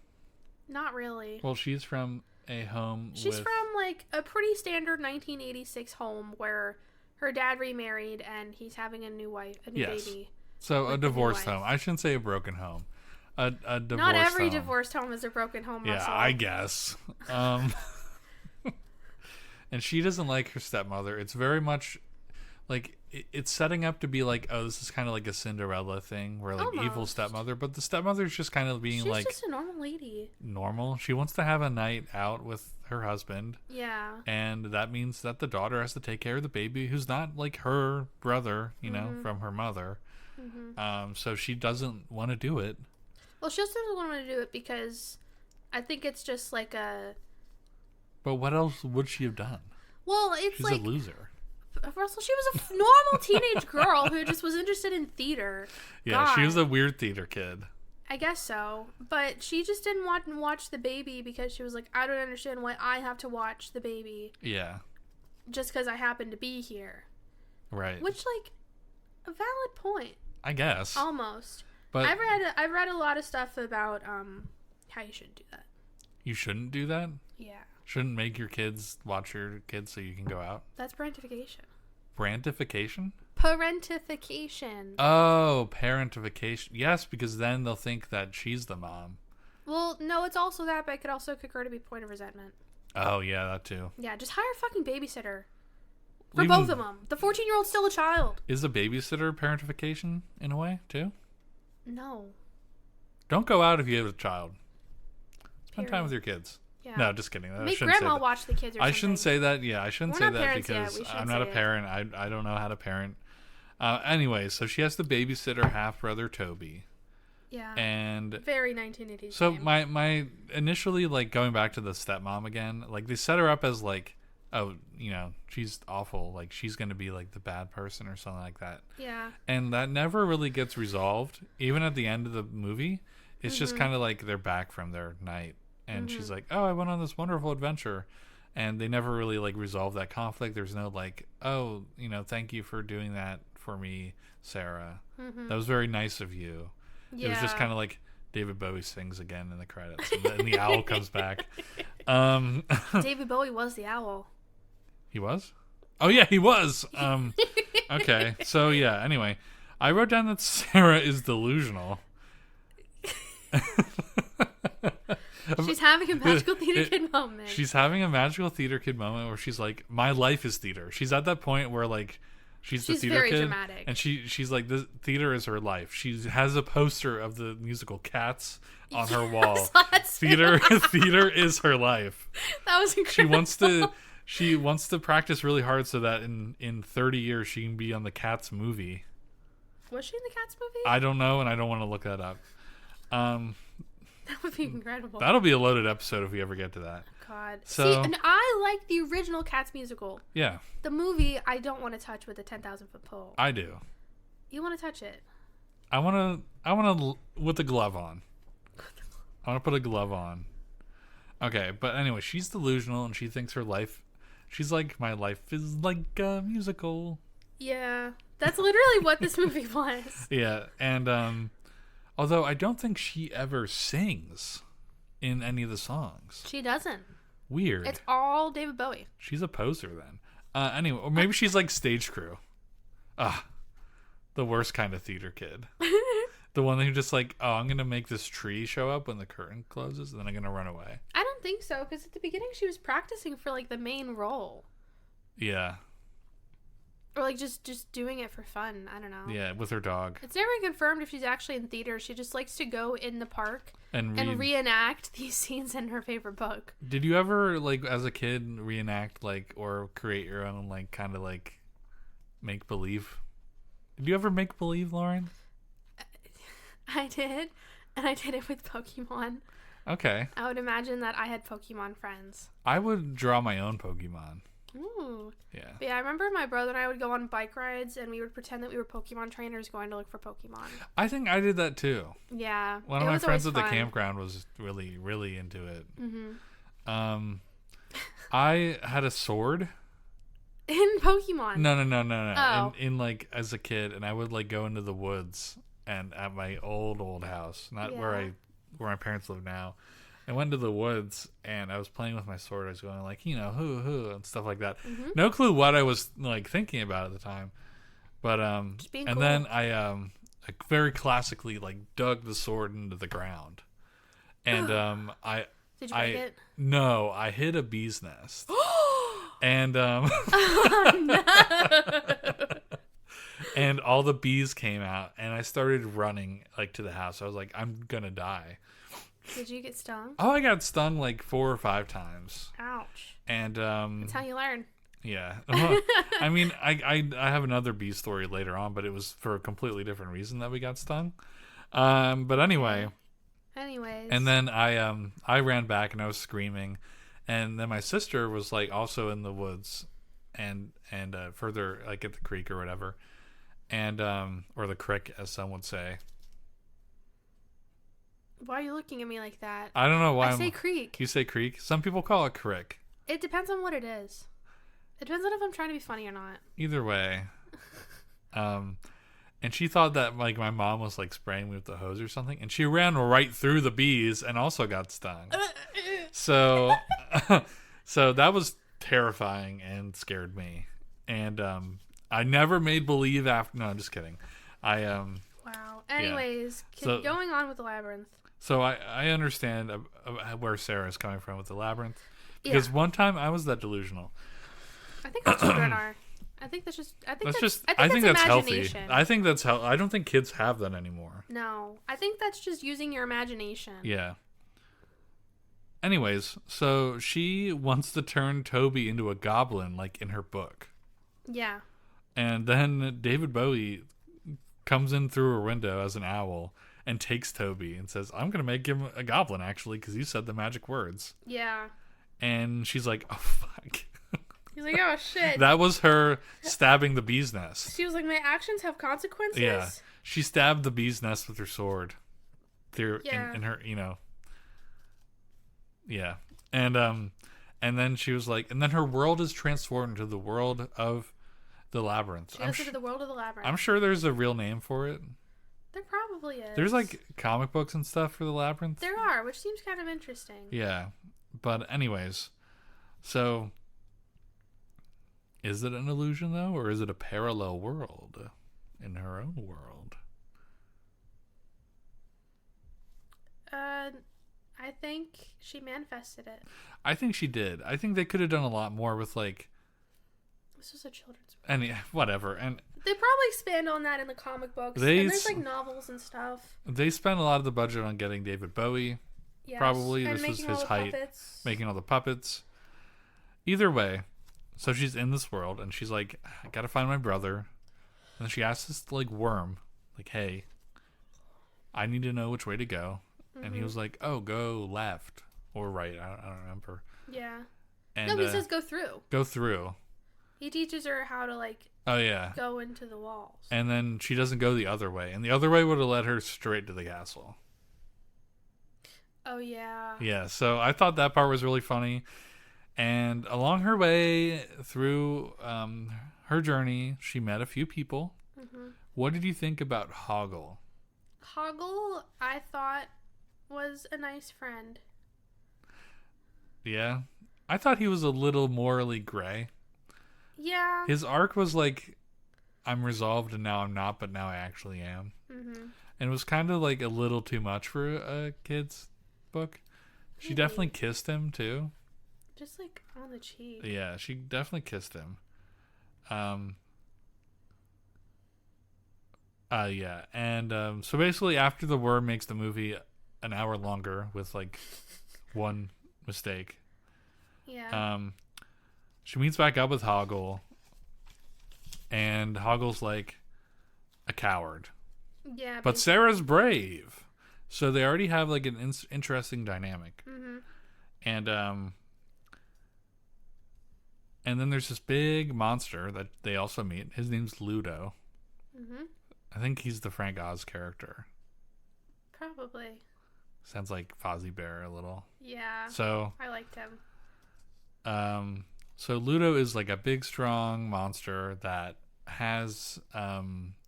B: Not really.
A: Well, she's from a home
B: She's from like a pretty standard 1986 home where her dad remarried and he's having a new baby.
A: So a divorced home. I shouldn't say a broken home. A divorced home.
B: Not every divorced home is a broken home.
A: Yeah, I guess. And she doesn't like her stepmother. It's very much like it's setting up to be like, oh, this is kind of like a Cinderella thing where like evil stepmother, but the stepmother's just kind of being
B: she's just a normal lady.
A: Normal. She wants to have a night out with her husband.
B: Yeah.
A: And that means that the daughter has to take care of the baby who's not like her brother, you know, from her mother. Mm-hmm. So she doesn't want to do it.
B: Well, she also doesn't want to do it because I think it's just like a...
A: But what else would she have done?
B: Well, it's
A: She's
B: like...
A: a loser.
B: Russell, she was a normal teenage girl who just was interested in theater.
A: Yeah,
B: God.
A: she was a weird theater kid.
B: I guess so. But she just didn't want to watch the baby because she was like, I don't understand why I have to watch the baby.
A: Yeah.
B: Just because I happen to be here.
A: Right.
B: Which, like, a valid point.
A: I guess.
B: Almost.
A: But
B: I've read a lot of stuff about how you shouldn't do that.
A: You shouldn't do that?
B: Yeah.
A: Shouldn't make your kids watch your kids so you can go out?
B: That's parentification.
A: Brantification?
B: Parentification.
A: Oh, parentification. Yes, because then they'll think that she's the mom.
B: Well, no, it's also that, but it could also occur to be point of resentment.
A: Oh, yeah, that too.
B: Yeah, just hire a fucking babysitter. For both of them. The 14-year-old's still a child.
A: Is a babysitter parentification in a way, too?
B: No.
A: Don't go out if you have a child. Spend
B: Period.
A: Time with your kids.
B: Yeah.
A: No, just kidding.
B: Make grandma watch the kids or something.
A: I shouldn't say that. Yeah, I shouldn't say that because I'm not a parent. I don't know how to parent. Anyway, so she has to babysit her half-brother, Toby.
B: Yeah.
A: And
B: very 1980s.
A: so
B: game.
A: my initially, like, going back to the stepmom again, like, they set her up as like, oh, she's awful, like she's gonna be like the bad person or something like that.
B: Yeah.
A: And that never really gets resolved. Even at the end of the movie, it's just kind of like they're back from their night, and she's like, oh, I went on this wonderful adventure. And they never really, like, resolve that conflict. There's no, like, oh, thank you for doing that for me, Sarah. That was very nice of you.
B: Yeah.
A: It was just kind of like David Bowie sings again in the credits, and the owl comes back.
B: David Bowie was the owl.
A: He was? Oh, yeah, he was. Okay. So, yeah, anyway. I wrote down that Sarah is delusional.
B: She's having a magical theater kid moment.
A: She's having a magical theater kid moment where she's like, my life is theater. She's at that point where, like, she's the theater
B: very
A: kid.
B: Dramatic.
A: And she's like, this theater is her life. She has a poster of the musical Cats on her wall. Theater is her life.
B: That was incredible.
A: She wants to practice really hard so that in 30 years she can be on the Cats movie.
B: Was she in the Cats movie?
A: I don't know, and I don't want to look that up.
B: That would be incredible.
A: That'll be a loaded episode if we ever get to that.
B: God.
A: So,
B: see, and I like the original Cats musical.
A: Yeah.
B: The movie, I don't want to touch with a 10,000-foot pole.
A: I do.
B: You want to touch it?
A: I want to with the glove on. I want to put a glove on. Okay, but anyway, she's delusional and she thinks she's like, my life is like a musical.
B: Yeah. That's literally what this movie was.
A: Yeah, and although I don't think she ever sings in any of the songs.
B: She doesn't.
A: Weird.
B: It's all David Bowie.
A: She's a poser then. Anyway, or maybe she's like stage crew. The worst kind of theater kid. The one who just like, oh, I'm going to make this tree show up when the curtain closes, and then I'm going to run away.
B: I don't think so, because at the beginning she was practicing for like the main role.
A: Yeah.
B: Or like just doing it for fun. I don't know.
A: Yeah, with her dog.
B: It's never confirmed if she's actually in theater. She just likes to go in the park
A: and
B: reenact these scenes in her favorite book.
A: Did you ever, like, as a kid, reenact, like, or create your own, like, kind of, like, make-believe? Did you ever make believe, Lauren?
B: I did, and I did it with Pokemon.
A: Okay.
B: I would imagine that I had Pokemon friends.
A: I would draw my own Pokemon.
B: Ooh.
A: Yeah.
B: But yeah, I remember my brother and I would go on bike rides, and we would pretend that we were Pokemon trainers going to look for Pokemon.
A: I think I did that too.
B: Yeah.
A: One of my friends at the campground was really, really into it.
B: Mm-hmm.
A: I had a sword.
B: In Pokemon?
A: No.
B: Oh.
A: In like, as a kid, and I would, like, go into the woods and at my old house, not where my parents live now. I went to the woods and I was playing with my sword. I was going like, hoo and stuff like that.
B: Mm-hmm.
A: No clue what I was, like, thinking about at the time. But
B: Just being
A: and
B: cool.
A: then I very classically, like, dug the sword into the ground. And
B: Did you break it?
A: No, I hit a bee's nest. And
B: Oh, no.
A: and all the bees came out and I started running, like, to the house. I was like, I'm gonna die.
B: Did you get stung?
A: Oh, I got stung like 4 or 5 times.
B: Ouch.
A: And
B: That's how you learn.
A: yeah. I mean, I have another bee story later on, but it was for a completely different reason that we got stung. But anyway.
B: Anyways.
A: And then I ran back and I was screaming, and then my sister was, like, also in the woods and further, like, at the creek or whatever. And or the crick, as some would say.
B: Why are you looking at me like that?
A: I don't know why.
B: I say creek.
A: You say creek? Some people call it crick.
B: It depends on what it is. It depends on if I'm trying to be funny or not.
A: Either way. And she thought that, like, my mom was, like, spraying me with the hose or something, and she ran right through the bees and also got stung. So so that was terrifying and scared me. And I never made believe after. No, I'm just kidding.
B: Wow. Anyways, going on with the Labyrinth.
A: So I understand where Sarah's coming from with the Labyrinth. Because one time I was that delusional.
B: I think all children are. I think that's
A: healthy. I think that's healthy. I don't think kids have that anymore.
B: No. I think that's just using your imagination.
A: Yeah. Anyways, so she wants to turn Toby into a goblin, like in her book.
B: Yeah.
A: And then David Bowie comes in through her window as an owl and takes Toby and says, I'm going to make him a goblin, actually, because you said the magic words.
B: Yeah.
A: And she's like, oh, fuck.
B: He's like, oh, shit.
A: That was her stabbing the bee's nest.
B: She was like, my actions have consequences?
A: Yeah. She stabbed the bee's nest with her sword. In her, Yeah. And then she was like, and then her world is transformed into the world of the Labyrinth.
B: She goes into the world of the Labyrinth.
A: I'm sure there's a real name for it.
B: There probably is.
A: There's like comic books and stuff for the Labyrinth.
B: There are, which seems kind of interesting.
A: Yeah. But anyways, so is it an illusion though, or is it a parallel world in her own world?
B: I think she manifested it.
A: I think she did. I think they could have done a lot more with like.
B: This was a children's book.
A: And whatever, and
B: they probably expand on that in the comic books. And there's like novels and stuff.
A: They spent a lot of the budget on getting David Bowie. Yes. Probably
B: and
A: this was his height,
B: puppets.
A: Making all the puppets. Either way, so she's in this world and she's like, I gotta find my brother. And she asks this like worm, like, hey, I need to know which way to go. Mm-hmm. And he was like, oh, go left or right. I don't remember.
B: Yeah.
A: And,
B: no, he says go through.
A: Go through.
B: He teaches her how to like.
A: Oh yeah.
B: Go into the walls.
A: And then she doesn't go the other way, and the other way would have led her straight to the castle.
B: Oh yeah.
A: Yeah. So I thought that part was really funny, and along her way through her journey, she met a few people. Mm-hmm. What did you think about Hoggle?
B: Hoggle, I thought, was a nice friend.
A: Yeah. I thought he was a little morally gray.
B: Yeah.
A: His arc was like, I'm resolved and now I'm not, but now I actually am. Mm-hmm. And it was kind of like a little too much for a kid's book. She definitely kissed him too.
B: Just like on the cheek.
A: Yeah, she definitely kissed him. Yeah. And so basically after the worm makes the movie an hour longer with like one mistake.
B: Yeah.
A: She meets back up with Hoggle, and Hoggle's like a coward.
B: Yeah.
A: But Sarah's brave. So they already have like an interesting dynamic. Mm-hmm. And then there's this big monster that they also meet. His name's Ludo. Mm-hmm. I think he's the Frank Oz character.
B: Probably.
A: Sounds like Fozzie Bear a little.
B: Yeah.
A: So
B: I liked him.
A: So Ludo is like a big, strong monster that has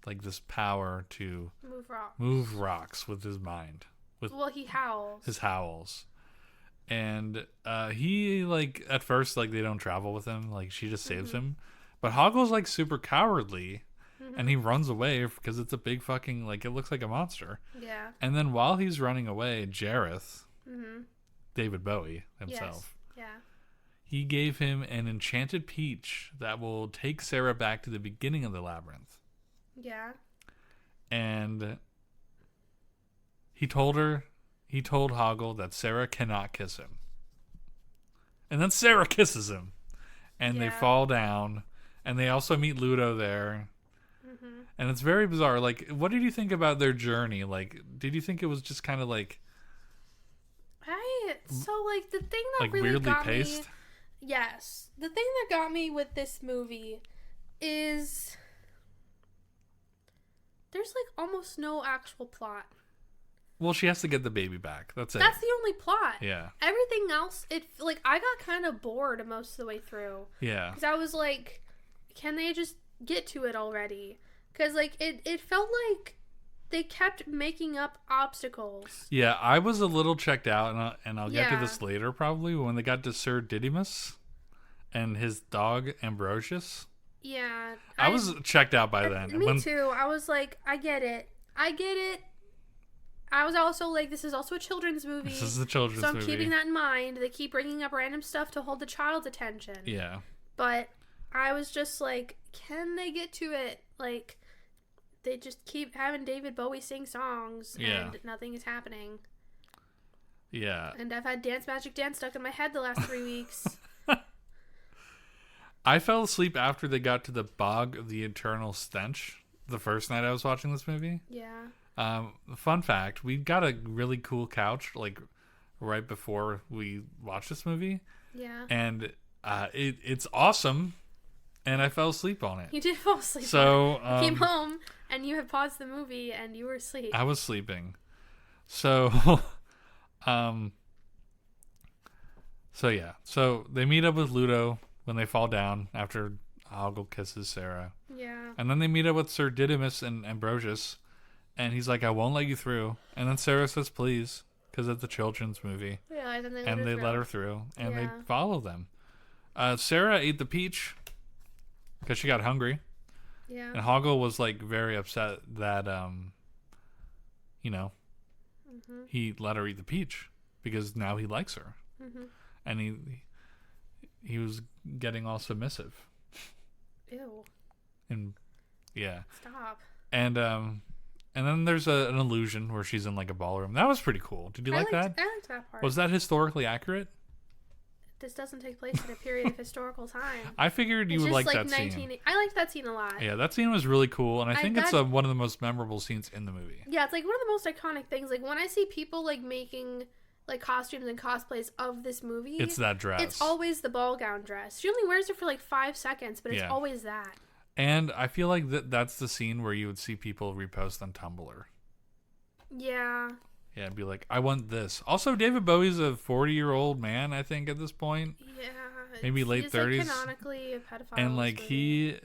A: like this power to move rocks with his mind.
B: He howls.
A: His howls. And he like at first like they don't travel with him. Like she just saves him. But Hoggle's like super cowardly. And he runs away because it's a big fucking like it looks like a monster.
B: Yeah.
A: And then while he's running away, Jareth, David Bowie himself.
B: Yes. Yeah.
A: He gave him an enchanted peach that will take Sarah back to the beginning of the labyrinth.
B: Yeah.
A: And he told Hoggle that Sarah cannot kiss him. And then Sarah kisses him. And they fall down. And they also meet Ludo there. Mm-hmm. And it's very bizarre. Like, what did you think about their journey? Like, did you think it was just kind of like...
B: the thing that
A: like
B: really
A: weirdly
B: got
A: paced?
B: me... Yes. The thing that got me with this movie is... There's, like, almost no actual plot.
A: Well, she has to get the baby back. That's it.
B: That's the only plot.
A: Yeah.
B: Everything else, I got kind of bored most of the way through.
A: Yeah.
B: Because I was like, can they just get to it already? Because, like, it felt like they kept making up obstacles.
A: Yeah, I was a little checked out, and I'll get to this later probably, when they got to Sir Didymus and his dog Ambrosius.
B: Yeah.
A: I was checked out by then.
B: Me too. I was like, I get it. I was also like, this is also a children's movie.
A: This is a children's movie.
B: So I'm keeping that in mind. They keep bringing up random stuff to hold the child's attention.
A: Yeah.
B: But I was just like, can they get to it? Like, they just keep having David Bowie sing songs and nothing is happening.
A: Yeah.
B: And I've had Dance Magic Dance stuck in my head the last 3 weeks.
A: I fell asleep after they got to the Bog of the Eternal Stench the first night I was watching this movie.
B: Yeah.
A: Fun fact: we got a really cool couch like right before we watched this movie,
B: Yeah.
A: and it's awesome. And I fell asleep on it.
B: You did fall asleep.
A: So
B: on it. Came home and you had paused the movie and you were asleep.
A: I was sleeping. So, so yeah. So they meet up with Ludo when they fall down after Hoggle kisses Sarah.
B: Yeah.
A: And then they meet up with Sir Didymus and Ambrosius. And he's like, I won't let you through. And then Sarah says, please, because it's a children's movie.
B: Yeah, and then
A: they let her through. And they
B: Yeah.
A: follow them. Sarah ate the peach because she got hungry.
B: Yeah.
A: And Hoggle was like very upset that, you know, he let her eat the peach because now he likes her.
B: Mm-hmm.
A: And he was getting all submissive.
B: Ew.
A: And yeah.
B: Stop.
A: And then there's an illusion where she's in like a ballroom. That was pretty cool. Did you like that?
B: I liked that part.
A: Was that historically accurate?
B: This doesn't take place in a period of historical time.
A: I figured you would like that scene.
B: I liked that scene a lot.
A: Yeah, that scene was really cool, and I think it's one of the most memorable scenes in the movie.
B: Yeah, it's like one of the most iconic things. Like when I see people like making like costumes and cosplays of this movie,
A: it's that dress.
B: It's always the ball gown dress. She only wears it for like 5 seconds, but it's always that.
A: And I feel like that's the scene where you would see people repost on Tumblr.
B: Yeah.
A: Yeah, and be like, I want this. Also, David Bowie's a 40-year-old man, I think, at this point.
B: Yeah.
A: Maybe late 30s.
B: Like canonically a pedophile.
A: And like he,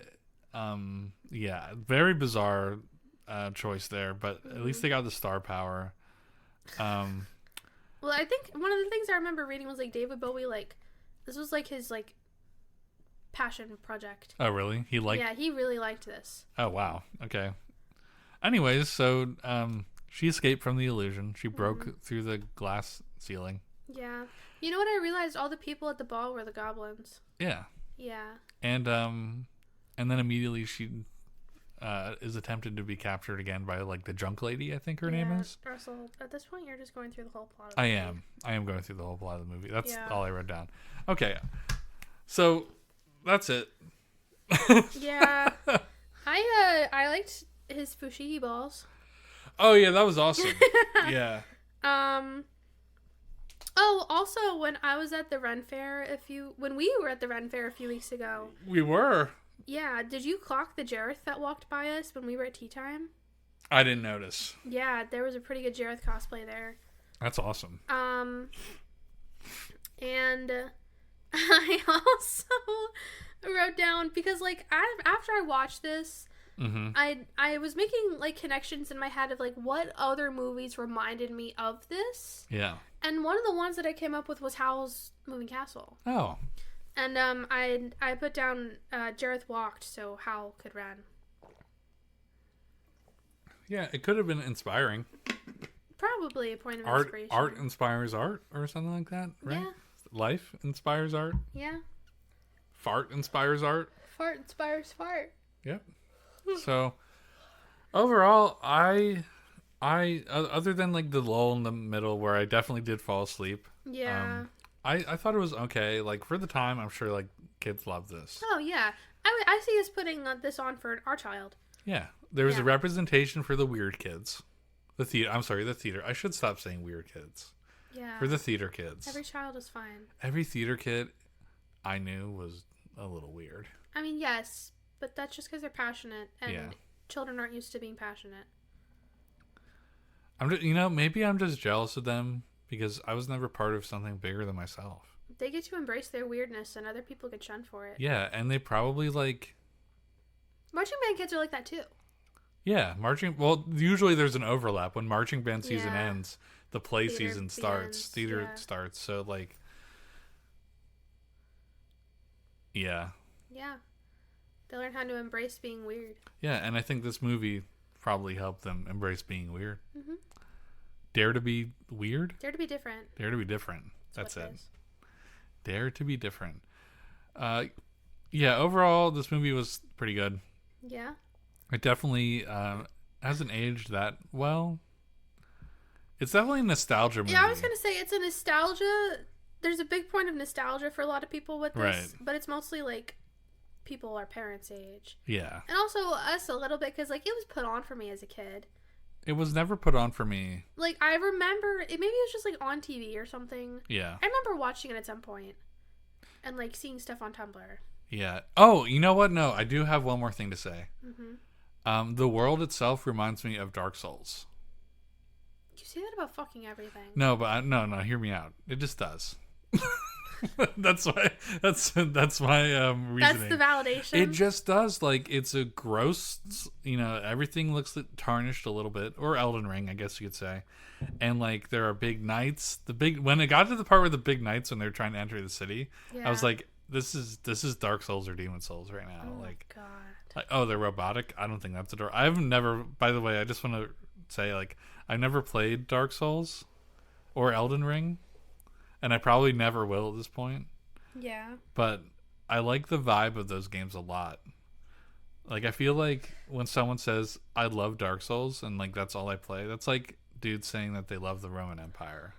A: very bizarre choice there, but at least they got the star power.
B: Well, I think one of the things I remember reading was like David Bowie, like this was like his like passion project.
A: Oh, really? He
B: really liked this.
A: Oh, wow. Okay. Anyways, so she escaped from the illusion. She broke through the glass ceiling.
B: Yeah. You know what I realized? All the people at the ball were the goblins.
A: Yeah.
B: Yeah.
A: And then immediately she is attempted to be captured again by like the junk lady, I think her name is.
B: Russell, at this point you're just going through the whole plot of the movie.
A: I am going through the whole plot of the movie. That's all I wrote down. Okay. So that's it.
B: Yeah. I liked his fushigi balls.
A: Oh yeah, that was awesome. Yeah.
B: Oh, also when I was at the Ren Fair when we were at the Ren Fair a few weeks ago.
A: We were.
B: Yeah, did you clock the Jareth that walked by us when we were at tea time?
A: I didn't notice.
B: Yeah, there was a pretty good Jareth cosplay there.
A: That's awesome.
B: And I also wrote down because like after I watched this, I was making like connections in my head of like what other movies reminded me of this.
A: Yeah.
B: And one of the ones that I came up with was Howl's Moving Castle.
A: Oh.
B: And I put down Jareth walked so Howl could run.
A: Yeah, it could have been inspiring.
B: Probably a point of inspiration.
A: Art inspires art or something like that, right?
B: Yeah.
A: Life inspires art.
B: Yeah.
A: Fart inspires art.
B: Fart inspires fart.
A: Yep. So overall, I other than like the lull in the middle where I definitely did fall asleep.
B: Yeah.
A: I thought it was okay. Like for the time, I'm sure like kids love this.
B: Oh yeah, I see us putting this on for our child.
A: Yeah, there was a representation for the weird kids. The theater. I should stop saying weird kids.
B: Yeah.
A: For the theater kids.
B: Every child is fine.
A: Every theater kid I knew was a little weird.
B: I mean, yes, but that's just because they're passionate, and children aren't used to being passionate.
A: I'm just, maybe I'm just jealous of them because I was never part of something bigger than myself.
B: They get to embrace their weirdness, and other people get shunned for it.
A: Yeah, and they probably like.
B: Marching band kids are like that too.
A: Yeah, well, usually there's an overlap. When marching band season ends, the play season starts. Theater starts. So, like, yeah.
B: Yeah. They learn how to embrace being weird.
A: Yeah, and I think this movie probably helped them embrace being weird.
B: Mm-hmm.
A: Dare to be weird?
B: Dare to be different.
A: Dare to be different. That's it. Dare to be different. Yeah, overall, this movie was pretty good.
B: Yeah.
A: It definitely hasn't aged that well. It's definitely a nostalgia movie.
B: Yeah, I was going to say it's a nostalgia. There's a big point of nostalgia for a lot of people with this.
A: Right.
B: But it's mostly like people our parents' age.
A: Yeah.
B: And also us a little bit because like it was put on for me as a kid.
A: It was never put on for me.
B: Like, I remember, maybe it was just, like, on TV or something.
A: Yeah.
B: I remember watching it at some point. And, like, seeing stuff on Tumblr.
A: Yeah. Oh, you know what? No, I do have one more thing to say.
B: Mm-hmm.
A: The world itself reminds me of Dark Souls.
B: You say that about fucking everything.
A: No, but no, hear me out. It just does. That's why. That's my reasoning.
B: That's the validation.
A: It just does. Like, it's a gross. Everything looks tarnished a little bit, or Elden Ring, I guess you could say. And like, there are big knights. When it got to the part where the big knights, when they're trying to enter the city,
B: Yeah.
A: I was like, this is Dark Souls or Demon Souls right now.
B: Oh
A: like,
B: my God.
A: like, oh, they're robotic. I don't think that's a door. I've never. By the way, I just want to say, like, I've never played Dark Souls or Elden Ring. And I probably never will at this point.
B: Yeah.
A: But I like the vibe of those games a lot. Like, I feel like when someone says, I love Dark Souls, and, like, that's all I play, that's like dudes saying that they love the Roman Empire.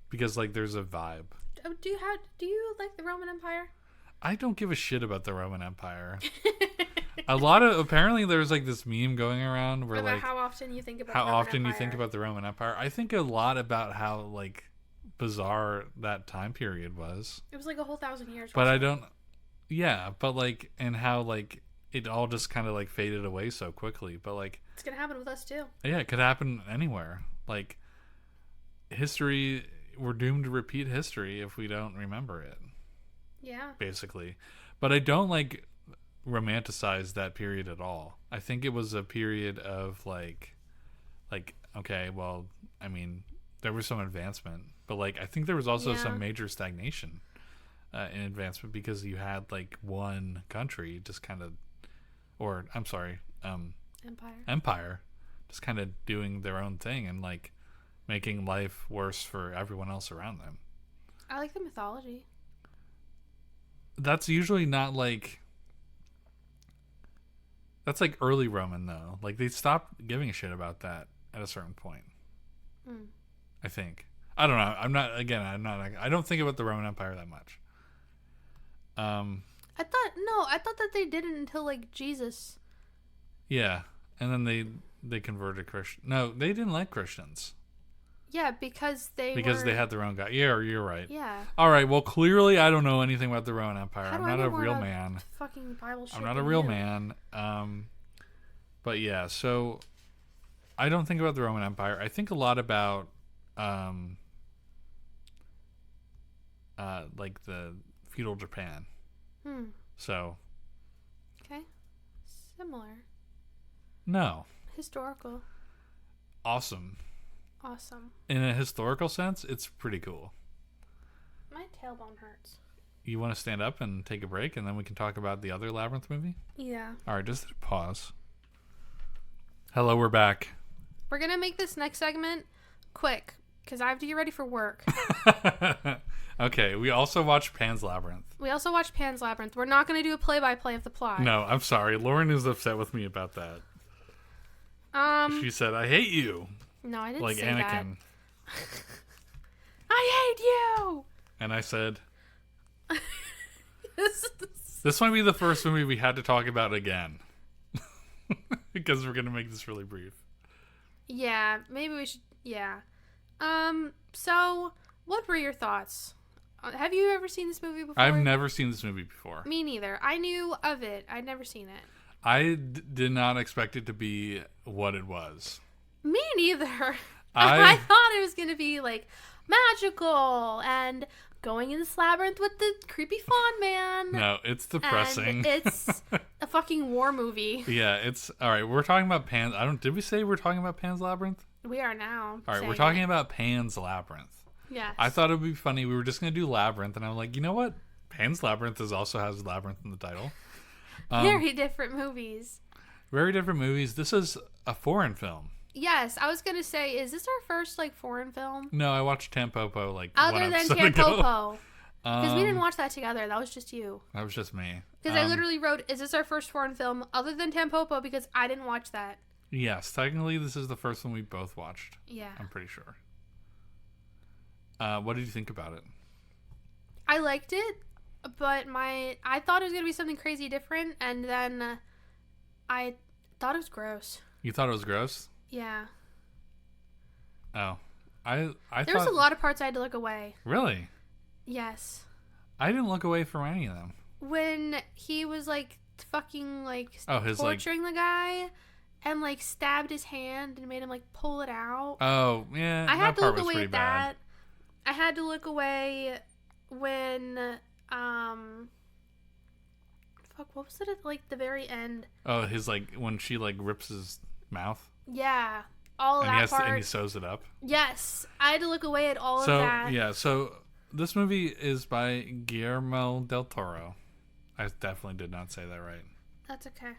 A: Because, like, there's a vibe.
B: Do you like the Roman Empire?
A: I don't give a shit about the Roman Empire. Apparently there's, like, this meme going around where,
B: about
A: like,
B: how often you think about
A: how
B: the Roman
A: often you
B: Empire.
A: think about the Roman Empire. I think a lot about how, like, bizarre that time period was.
B: It was like a whole 1,000 years.
A: But I don't. Yeah, but like, and how like it all just kind of like faded away so quickly. But like,
B: it's gonna happen with us too.
A: Yeah, it could happen anywhere. Like, history, we're doomed to repeat history if we don't remember it.
B: Yeah.
A: Basically, but I don't like romanticize that period at all. I think it was a period of like okay, well, I mean, there was some advancement, but like I think there was also some major stagnation in advancement, because you had like one country just kind of, or I'm sorry, empire just kind of doing their own thing and like making life worse for everyone else around them.
B: I like the mythology.
A: That's usually not like, that's like early Roman though. Like, they stopped giving a shit about that at a certain point. I think. I don't know. I don't think about the Roman Empire that much.
B: I thought that they didn't until like Jesus.
A: Yeah, and then they converted Christian. No, they didn't like Christians.
B: Yeah, because they
A: had their own God. Yeah, you're right.
B: Yeah.
A: All right. Well, clearly I don't know anything about the Roman Empire.
B: How do
A: I'm not
B: I
A: a
B: know
A: real
B: more
A: man.
B: Fucking Bible shit.
A: I'm not a real man. But yeah, so I don't think about the Roman Empire. I think a lot about like the feudal Japan. So.
B: Okay. Similar.
A: No.
B: Historical.
A: Awesome.
B: Awesome.
A: In a historical sense, it's pretty cool.
B: My tailbone hurts.
A: You want to stand up and take a break, and then we can talk about the other Labyrinth movie?
B: Yeah.
A: All right, just pause. Hello, we're back.
B: We're going to make this next segment quick, because I have to get ready for work.
A: Okay, we also watched Pan's Labyrinth.
B: We also watched Pan's Labyrinth. We're not going to do a play-by-play of the plot.
A: No, I'm sorry. Lauren is upset with me about that. She said, I hate you.
B: No, I didn't
A: like
B: say
A: Anakin.
B: that. I hate you!
A: And I said, this might be the first movie we had to talk about again. Because we're going to make this really brief.
B: Yeah, maybe we should, yeah. So, what were your thoughts? Have you ever seen this movie before?
A: I've never seen this movie before.
B: Me neither. I knew of it. I'd never seen it.
A: I did not expect it to be what it was.
B: Me neither. I thought it was going to be, like, magical and going in this labyrinth with the creepy fawn man.
A: No, it's depressing.
B: And it's a fucking war movie.
A: Yeah, it's... All right, we're talking about Pan's... Did we say we're talking about Pan's Labyrinth?
B: We are now.
A: All right, we're talking about Pan's Labyrinth.
B: Yes.
A: I thought it would be funny. We were just going to do Labyrinth, and I'm like, you know what? Pan's Labyrinth also has Labyrinth in the title.
B: Very different movies.
A: Very different movies. This is a foreign film.
B: Yes, I was going to say, is this our first, like, foreign film?
A: No, I watched Tampopo, like,
B: other
A: one
B: than
A: episode
B: Tampopo.
A: ago.
B: Because we didn't watch that together. That was just you.
A: That was just me.
B: Because I literally wrote, is this our first foreign film other than Tampopo? Because I didn't watch that.
A: Yes, technically this is the first one we both watched.
B: Yeah.
A: I'm pretty sure. What did you think about it?
B: I liked it, but I thought it was going to be something crazy different, and then I thought it was gross.
A: You thought it was gross?
B: Yeah.
A: Oh, I
B: There
A: thought
B: was a lot of parts I had to look away.
A: really.
B: Yes.
A: I didn't look away from any of them.
B: When he was like fucking like
A: His
B: torturing the guy and like stabbed his hand and made him like pull it out.
A: Oh yeah,
B: I had
A: that
B: to
A: part
B: look
A: was
B: away
A: pretty
B: at
A: bad.
B: that. I had to look away when fuck, what was it at like the very end?
A: Oh, his like when she like rips his mouth
B: Yeah. All
A: and
B: that part.
A: and he sews it up.
B: Yes. I had to look away at all of that.
A: Yeah, so this movie is by Guillermo del Toro. I definitely did not say that right.
B: That's okay.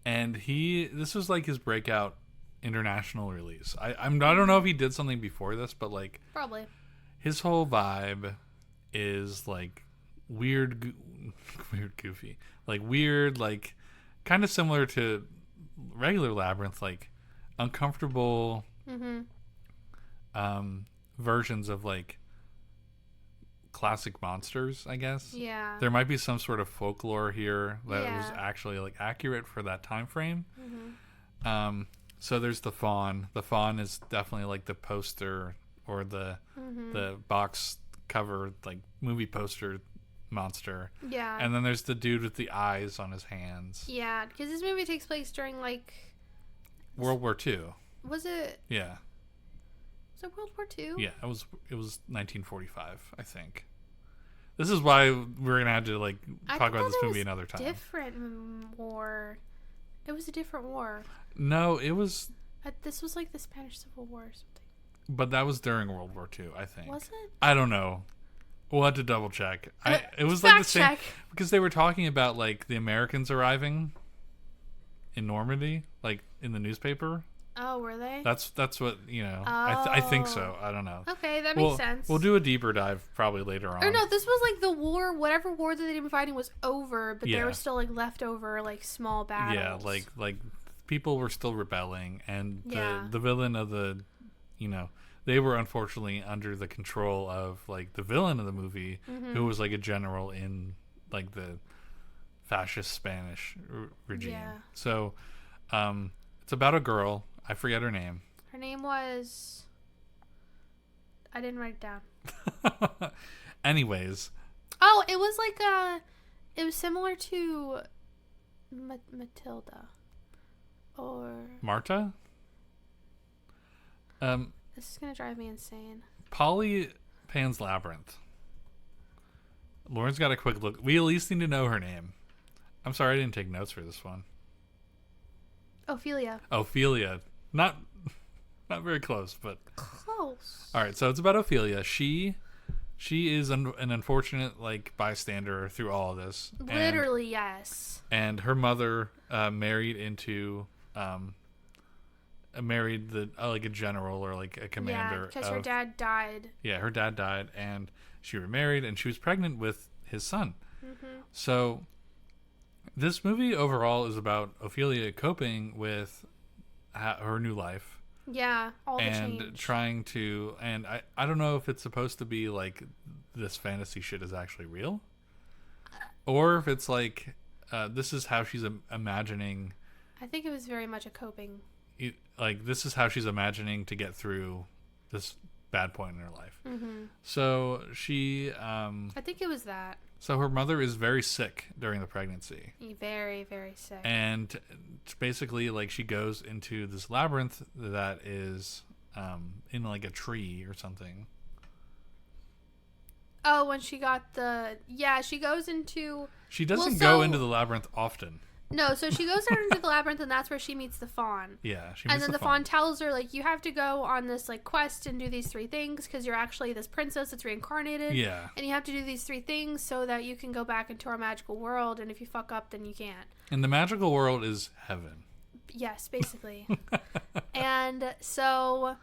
A: And this was like his breakout international release. I don't know if he did something before this, but like
B: Probably.
A: his whole vibe is like weird, goofy, like weird, like kind of similar to regular Labyrinth, like uncomfortable versions of like classic monsters, I guess.
B: Yeah.
A: There might be some sort of folklore here that was
B: Yeah.
A: actually like accurate for that time frame. So there's the fawn. The fawn is definitely like the poster or the box cover like movie poster monster.
B: Yeah.
A: And then there's the dude with the eyes on his hands.
B: Yeah, because this movie takes place during like
A: World War II.
B: was it
A: Yeah.
B: World War II?
A: Yeah, it was 1945, I think. This is why we're gonna have to like talk about this movie another time.
B: Different war. It was a different war.
A: No, it was,
B: This was like the Spanish Civil War or something.
A: but that was during World War II, I think.
B: Was it?
A: I don't know. We'll have to double check. It was
B: fact
A: like the same
B: check.
A: because they were talking about like the Americans arriving in Normandy, like in the newspaper.
B: Oh, were they?
A: That's what I think so. I don't know.
B: Okay, that makes sense.
A: We'll do a deeper dive probably later on.
B: Or no, this was like the war. Whatever war that they'd been fighting was over, but there
A: Yeah.
B: were still like leftover like small battles.
A: Yeah, like people were still rebelling, and
B: Yeah.
A: the villain of the, they were unfortunately under the control of like the villain of the movie, who was like a general in like the fascist Spanish regime.
B: Yeah.
A: So, it's about a girl. I forget her name.
B: Her name was. I didn't write it down.
A: Anyways.
B: Oh, it was like it was similar to Matilda, or
A: Marta.
B: this is gonna drive me insane.
A: Polly Pan's Labyrinth. Lauren's got a quick look. We at least need to know her name. I'm sorry I didn't take notes for this one.
B: Ophelia.
A: Ophelia. Not very close, but
B: Close.
A: all right. So it's about Ophelia. She is an unfortunate like bystander through all of this.
B: Literally, yes.
A: And her mother married into married like a general or like a commander.
B: Yeah, because her dad died.
A: Yeah, her dad died, and she remarried, and she was pregnant with his son. So this movie overall is about Ophelia coping with her new life.
B: Yeah, all the
A: And
B: change.
A: trying to, and I don't know if it's supposed to be like this fantasy shit is actually real, or if it's like this is how she's imagining.
B: I think it was very much a coping.
A: Like this is how she's imagining to get through this bad point in her life. So she,
B: I think it was that.
A: so her mother is very sick during the pregnancy.
B: Very, very sick.
A: And basically, like, she goes into this labyrinth that is in, like, a tree or something.
B: Oh, when she got she goes into...
A: She doesn't
B: Well,
A: go
B: so-
A: into the labyrinth often.
B: No, so she goes out into the labyrinth, and that's where she meets the fawn.
A: Yeah, she
B: And
A: meets
B: then the fawn tells her, like, you have to go on this, like, quest and do these 3 things, because you're actually this princess that's reincarnated.
A: Yeah.
B: And you have to do these 3 things so that you can go back into our magical world, and if you fuck up, then you can't.
A: And the magical world is heaven.
B: Yes, basically. And so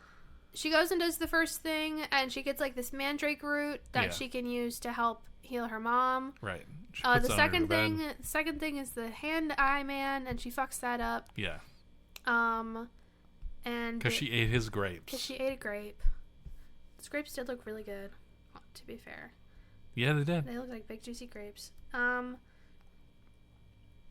B: she goes and does the first thing, and she gets, like, this mandrake root that
A: Yeah.
B: she can use to help heal her mom.
A: Right. She
B: The
A: puts it under her bed.
B: second thing is the hand eye man, and she fucks that up.
A: Yeah.
B: And
A: Because she ate his grapes.
B: because she ate a grape. Those grapes did look really good, to be fair.
A: Yeah, they did.
B: They look like big juicy grapes.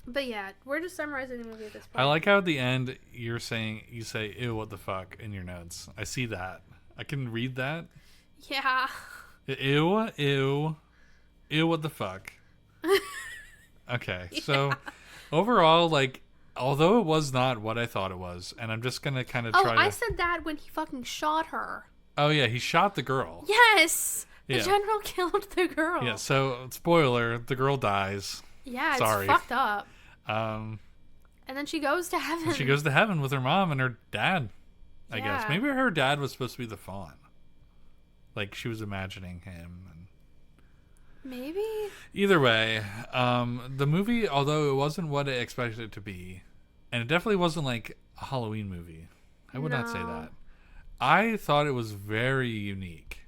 B: But yeah, we're just summarizing the movie at this point.
A: I like how at the end you say, ew, what the fuck, in your notes. I see that. I can read that.
B: Yeah.
A: Ew, what the fuck. Okay, so overall, like, although it was not what I thought it was, and I'm just going to kind of try to...
B: I said that when he fucking shot her.
A: Oh, yeah, he shot the girl.
B: Yes! The general killed the girl.
A: Yeah, so, spoiler, the girl dies.
B: Yeah,
A: Sorry.
B: It's fucked up.
A: And
B: then she goes to heaven.
A: She goes to heaven with her mom and her dad, I guess. Maybe her dad was supposed to be the fawn. Like, she was imagining him.
B: Maybe.
A: Either way, the movie, although it wasn't what I expected it to be, and it definitely wasn't like a Halloween movie. I would not say that. I thought it was very unique.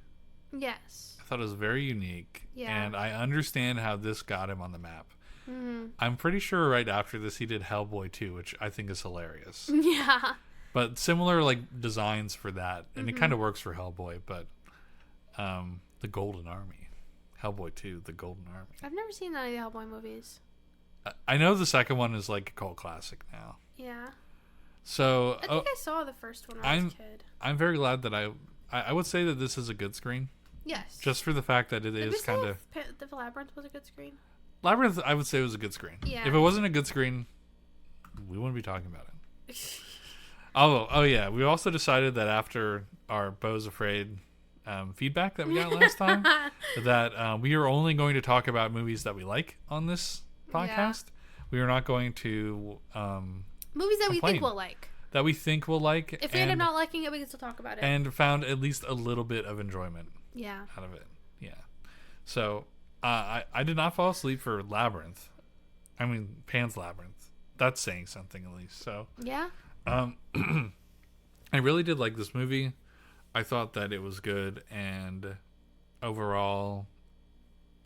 B: Yes.
A: I thought it was very unique.
B: Yeah.
A: And I understand how this got him on the map.
B: Mm-hmm.
A: I'm pretty sure right after this he did Hellboy 2, which I think is hilarious.
B: Yeah.
A: But similar like designs for that, and it kind of works for Hellboy, but the Golden Army. Hellboy 2, The Golden Army.
B: I've never seen any of the Hellboy movies.
A: I know the second one is like a cult classic now.
B: Yeah.
A: So
B: I think I saw the first one when I was a kid.
A: I'm very glad that I would say that this is a good screen.
B: Yes.
A: Just for the fact that it is kind of...
B: The Labyrinth was a good screen?
A: Labyrinth, I would say, was a good screen.
B: Yeah.
A: If it wasn't a good screen, we wouldn't be talking about it. Oh yeah. We also decided that after our Beau's Afraid feedback that we got last time, that we are only going to talk about movies that we like on this podcast. Yeah. We are not going to
B: movies that we think we'll like.
A: That we think we'll like.
B: If we end up not liking it, we can still talk about it.
A: And found at least a little bit of enjoyment.
B: Yeah.
A: Out of it. Yeah. So I did not fall asleep for Labyrinth. I mean Pan's Labyrinth. That's saying something at least. So
B: yeah.
A: I really did like this movie. I thought that it was good, and overall,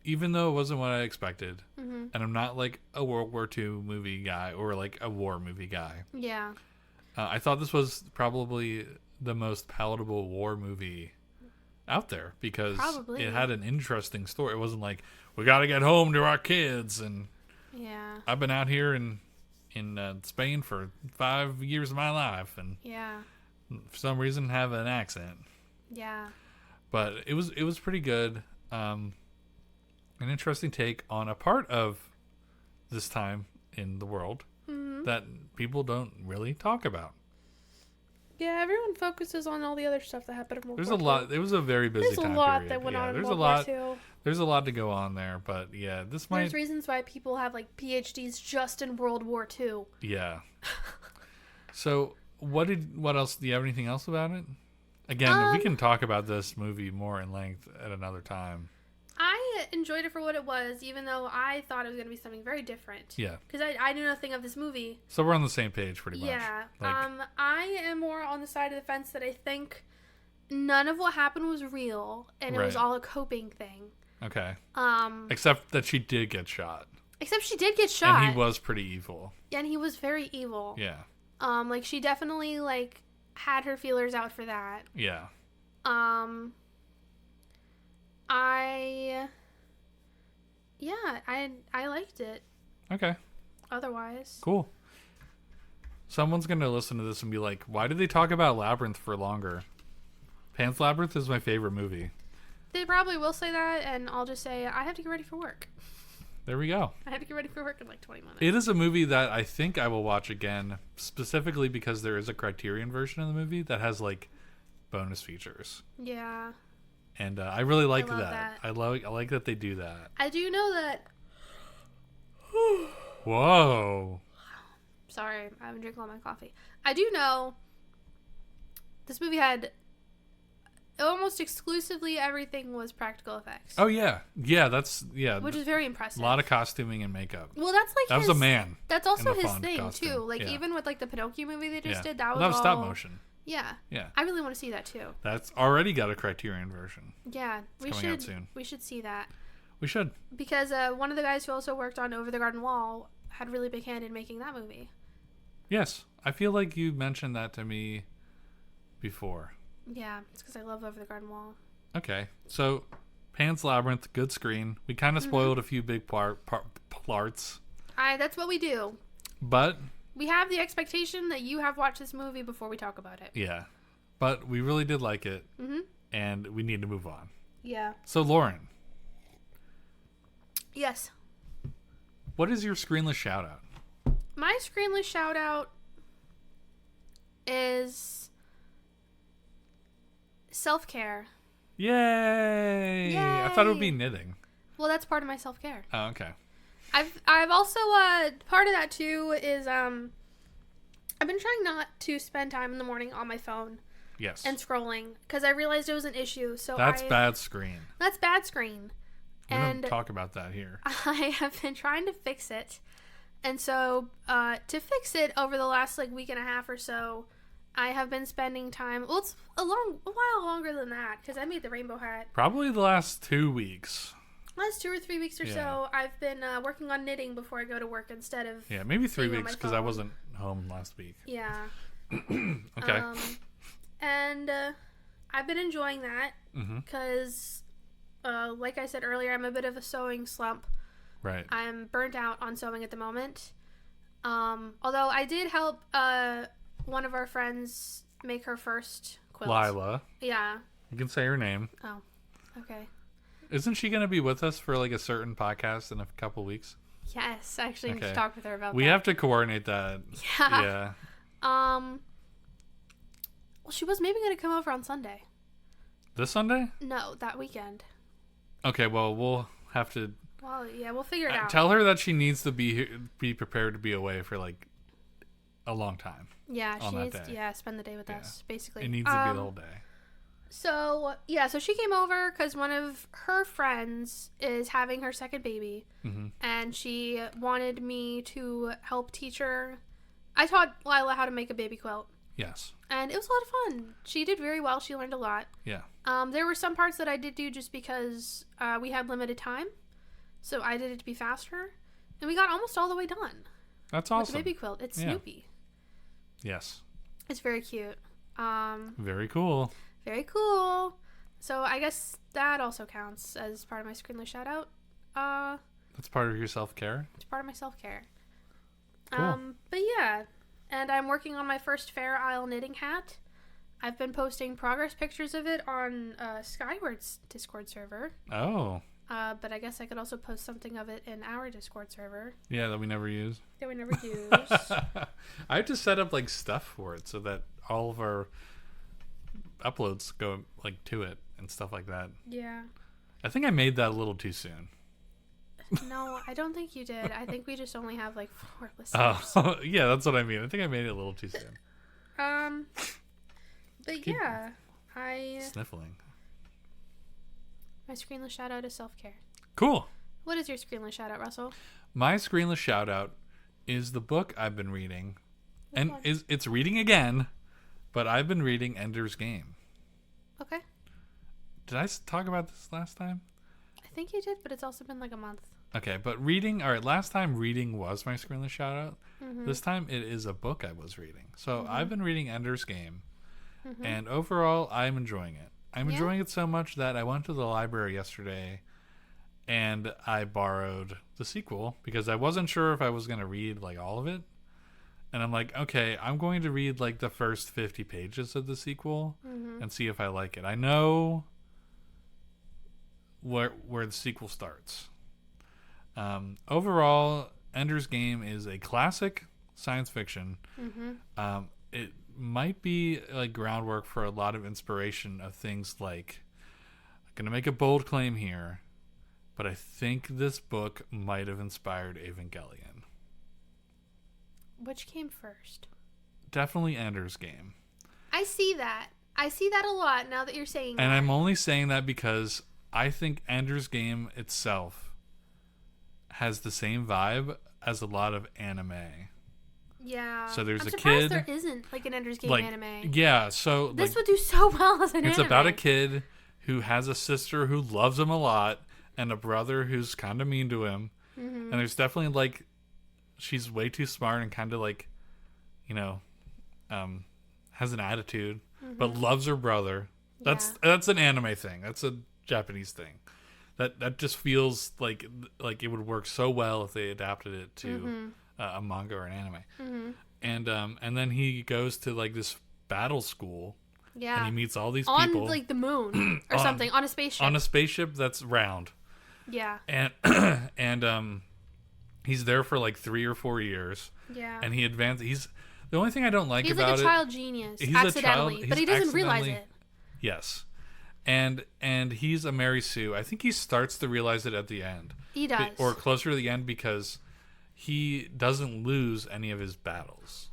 A: even though it wasn't what I expected, and I'm not like a World War II movie guy or like a war movie guy.
B: Yeah.
A: I thought this was probably the most palatable war movie out there because it had an interesting story. It wasn't like, we got to get home to our kids, and I've been out here in Spain for 5 years of my life, and for some reason have an accent.
B: Yeah.
A: But it was pretty good. An interesting take on a part of this time in the world that people don't really talk about.
B: Yeah, everyone focuses on all the other stuff that happened in World War II.
A: There's a lot. It was a very busy time period.
B: There's a lot that went on in World War II.
A: There's a lot to go on there, but yeah,
B: There's reasons why people have like PhDs just in World War II.
A: Yeah. So, what else? Do you have anything else about it? Again, we can talk about this movie more in length at another time.
B: I enjoyed it for what it was, even though I thought it was going to be something very different.
A: Yeah.
B: Because I knew nothing of this movie.
A: So we're on the same page pretty much.
B: Yeah. I am more on the side of the fence that I think none of what happened was real, and it was all a coping thing.
A: Okay. Except that she did get shot.
B: Except she did get shot.
A: And he was pretty evil.
B: And he was very evil.
A: Yeah.
B: Like she definitely like had her feelers out for that.
A: Yeah.
B: I liked it.
A: Okay.
B: Otherwise.
A: Cool. Someone's going to listen to this and be like, why did they talk about Labyrinth for longer? Pan's Labyrinth is my favorite movie.
B: They probably will say that, and I'll just say, I have to get ready for work.
A: There we go.
B: I have to get ready for work in like 20 minutes.
A: It is a movie that I think I will watch again, specifically because there is a Criterion version of the movie that has like bonus features.
B: Yeah.
A: And I really like that. I like that they do that.
B: I do know that.
A: Whoa.
B: Sorry, I haven't drank all my coffee. I do know this movie had almost exclusively everything was practical effects.
A: Oh yeah, which
B: is very impressive.
A: A lot of costuming and makeup.
B: Well, that's like
A: that was a man.
B: That's also his thing costume. Too. Like even with like the Pinocchio movie they just did, that was all
A: stop motion.
B: Yeah.
A: Yeah.
B: I really want to see that too.
A: That's already got a Criterion version.
B: Yeah,
A: it's coming out soon.
B: We should see that.
A: We should.
B: Because one of the guys who also worked on Over the Garden Wall had a really big hand in making that movie.
A: Yes, I feel like you mentioned that to me before.
B: Yeah, it's because I love Over the Garden Wall.
A: Okay, so Pan's Labyrinth, good screen. We kind of spoiled a few big parts.
B: That's what we do.
A: But
B: we have the expectation that you have watched this movie before we talk about it.
A: Yeah. But we really did like it.
B: Mm-hmm.
A: And we need to move on.
B: Yeah.
A: So, Lauren.
B: Yes.
A: What is your screenless shout out?
B: My screenless shout out is self-care.
A: Yay! I thought it would be knitting.
B: Well, that's part of my self-care.
A: Oh, okay.
B: I've also part of that too is I've been trying not to spend time in the morning on my phone.
A: Yes.
B: And scrolling because I realized it was an issue. So
A: that's bad screen.
B: That's bad screen.
A: We don't talk about that here.
B: I have been trying to fix it, and so to fix it over the last week and a half or so, I have been spending time. Well, it's a while longer than that because I made the rainbow hat.
A: Probably the last 2 weeks.
B: Last 2 or 3 weeks or so, I've been working on knitting before I go to work instead of
A: maybe 3 weeks because I wasn't home last week.
B: Yeah.
A: Okay.
B: And I've been enjoying that because, like I said earlier, I'm a bit of a sewing slump.
A: Right.
B: I'm burnt out on sewing at the moment. Although I did help one of our friends make her first quilt.
A: Lila.
B: Yeah.
A: You can say her name.
B: Oh, okay.
A: Isn't she going to be with us for a certain podcast in a couple weeks?
B: Yes, I actually need to talk with her about that.
A: We have to coordinate that.
B: Yeah. Well, she was maybe going to come over on Sunday.
A: This Sunday?
B: No, that weekend.
A: Okay, well, we'll have to...
B: Well, yeah, we'll figure it out.
A: Tell her that she needs to be prepared to be away for, a long time.
B: Yeah, she needs to spend the day with us, basically.
A: It needs to be the whole day.
B: So she came over because one of her friends is having her second baby, and she wanted me to help teach her. I taught Lila how to make a baby quilt.
A: Yes.
B: And it was a lot of fun. She did very well. She learned a lot.
A: Yeah.
B: There were some parts that I did do just because we had limited time, so I did it to be faster, and we got almost all the way done.
A: That's awesome.
B: With the baby quilt. It's Snoopy.
A: Yes.
B: It's very cute.
A: Very cool.
B: Very cool. So I guess that also counts as part of my screenless shout out.
A: That's part of your self-care?
B: It's part of my self-care.
A: Cool.
B: But yeah. And I'm working on my first Fair Isle knitting hat. I've been posting progress pictures of it on Skyward's Discord server.
A: Oh.
B: But I guess I could also post something of it in our Discord server.
A: Yeah, that we never use. I have to set up stuff for it so that all of our uploads go to it and stuff like that.
B: Yeah.
A: I think I made that a little too soon.
B: No, I don't think you did. I think we just only have 4 listeners.
A: Oh, yeah, that's what I mean. I think I made it a little too soon.
B: But yeah,
A: Sniffling.
B: My screenless shout out is self-care.
A: Cool.
B: What is your screenless shout out, Russell?
A: My screenless shout out is the book I've been reading. And it's reading again, but I've been reading Ender's Game.
B: Okay.
A: Did I talk about this last time?
B: I think you did, but it's also been a month.
A: Okay, but reading, all right, last time reading was my screenless shout out. This time it is a book I was reading. So I've been reading Ender's Game, and overall I'm enjoying it. I'm enjoying it so much that I went to the library yesterday and I borrowed the sequel because I wasn't sure if I was going to read all of it. And I'm like, okay, I'm going to read the first 50 pages of the sequel and see if I like it. I know where the sequel starts. Overall, Ender's Game is a classic science fiction. It might be groundwork for a lot of inspiration of things I'm going to make a bold claim here, but I think this book might have inspired Evangelion.
B: Which came first?
A: Definitely Ender's Game.
B: I see that. I see that a lot now that you're saying that.
A: And I'm only saying that because I think Ender's Game itself has the same vibe as a lot of anime.
B: Yeah.
A: So there's
B: I'm
A: a
B: surprised
A: kid.
B: There isn't an Ender's Game anime.
A: Yeah. So
B: this would do so well as an anime.
A: It's about a kid who has a sister who loves him a lot and a brother who's kind of mean to him. And there's definitely she's way too smart and kind of has an attitude, but loves her brother. That's an anime thing. That's a Japanese thing. that just feels like it would work so well if they adapted it to a manga or an anime. And then he goes to like this battle school.
B: Yeah.
A: And he meets all these
B: on
A: people
B: like the moon or something, on a spaceship.
A: On a spaceship that's round.
B: Yeah.
A: And he's there for like 3 or 4 years.
B: Yeah.
A: And he advances. The only thing I don't like about it.
B: He's like a child genius, accidentally, but he doesn't realize it.
A: Yes. And he's a Mary Sue. I think he starts to realize it at the end.
B: He does.
A: Or closer to the end, because he doesn't lose any of his battles.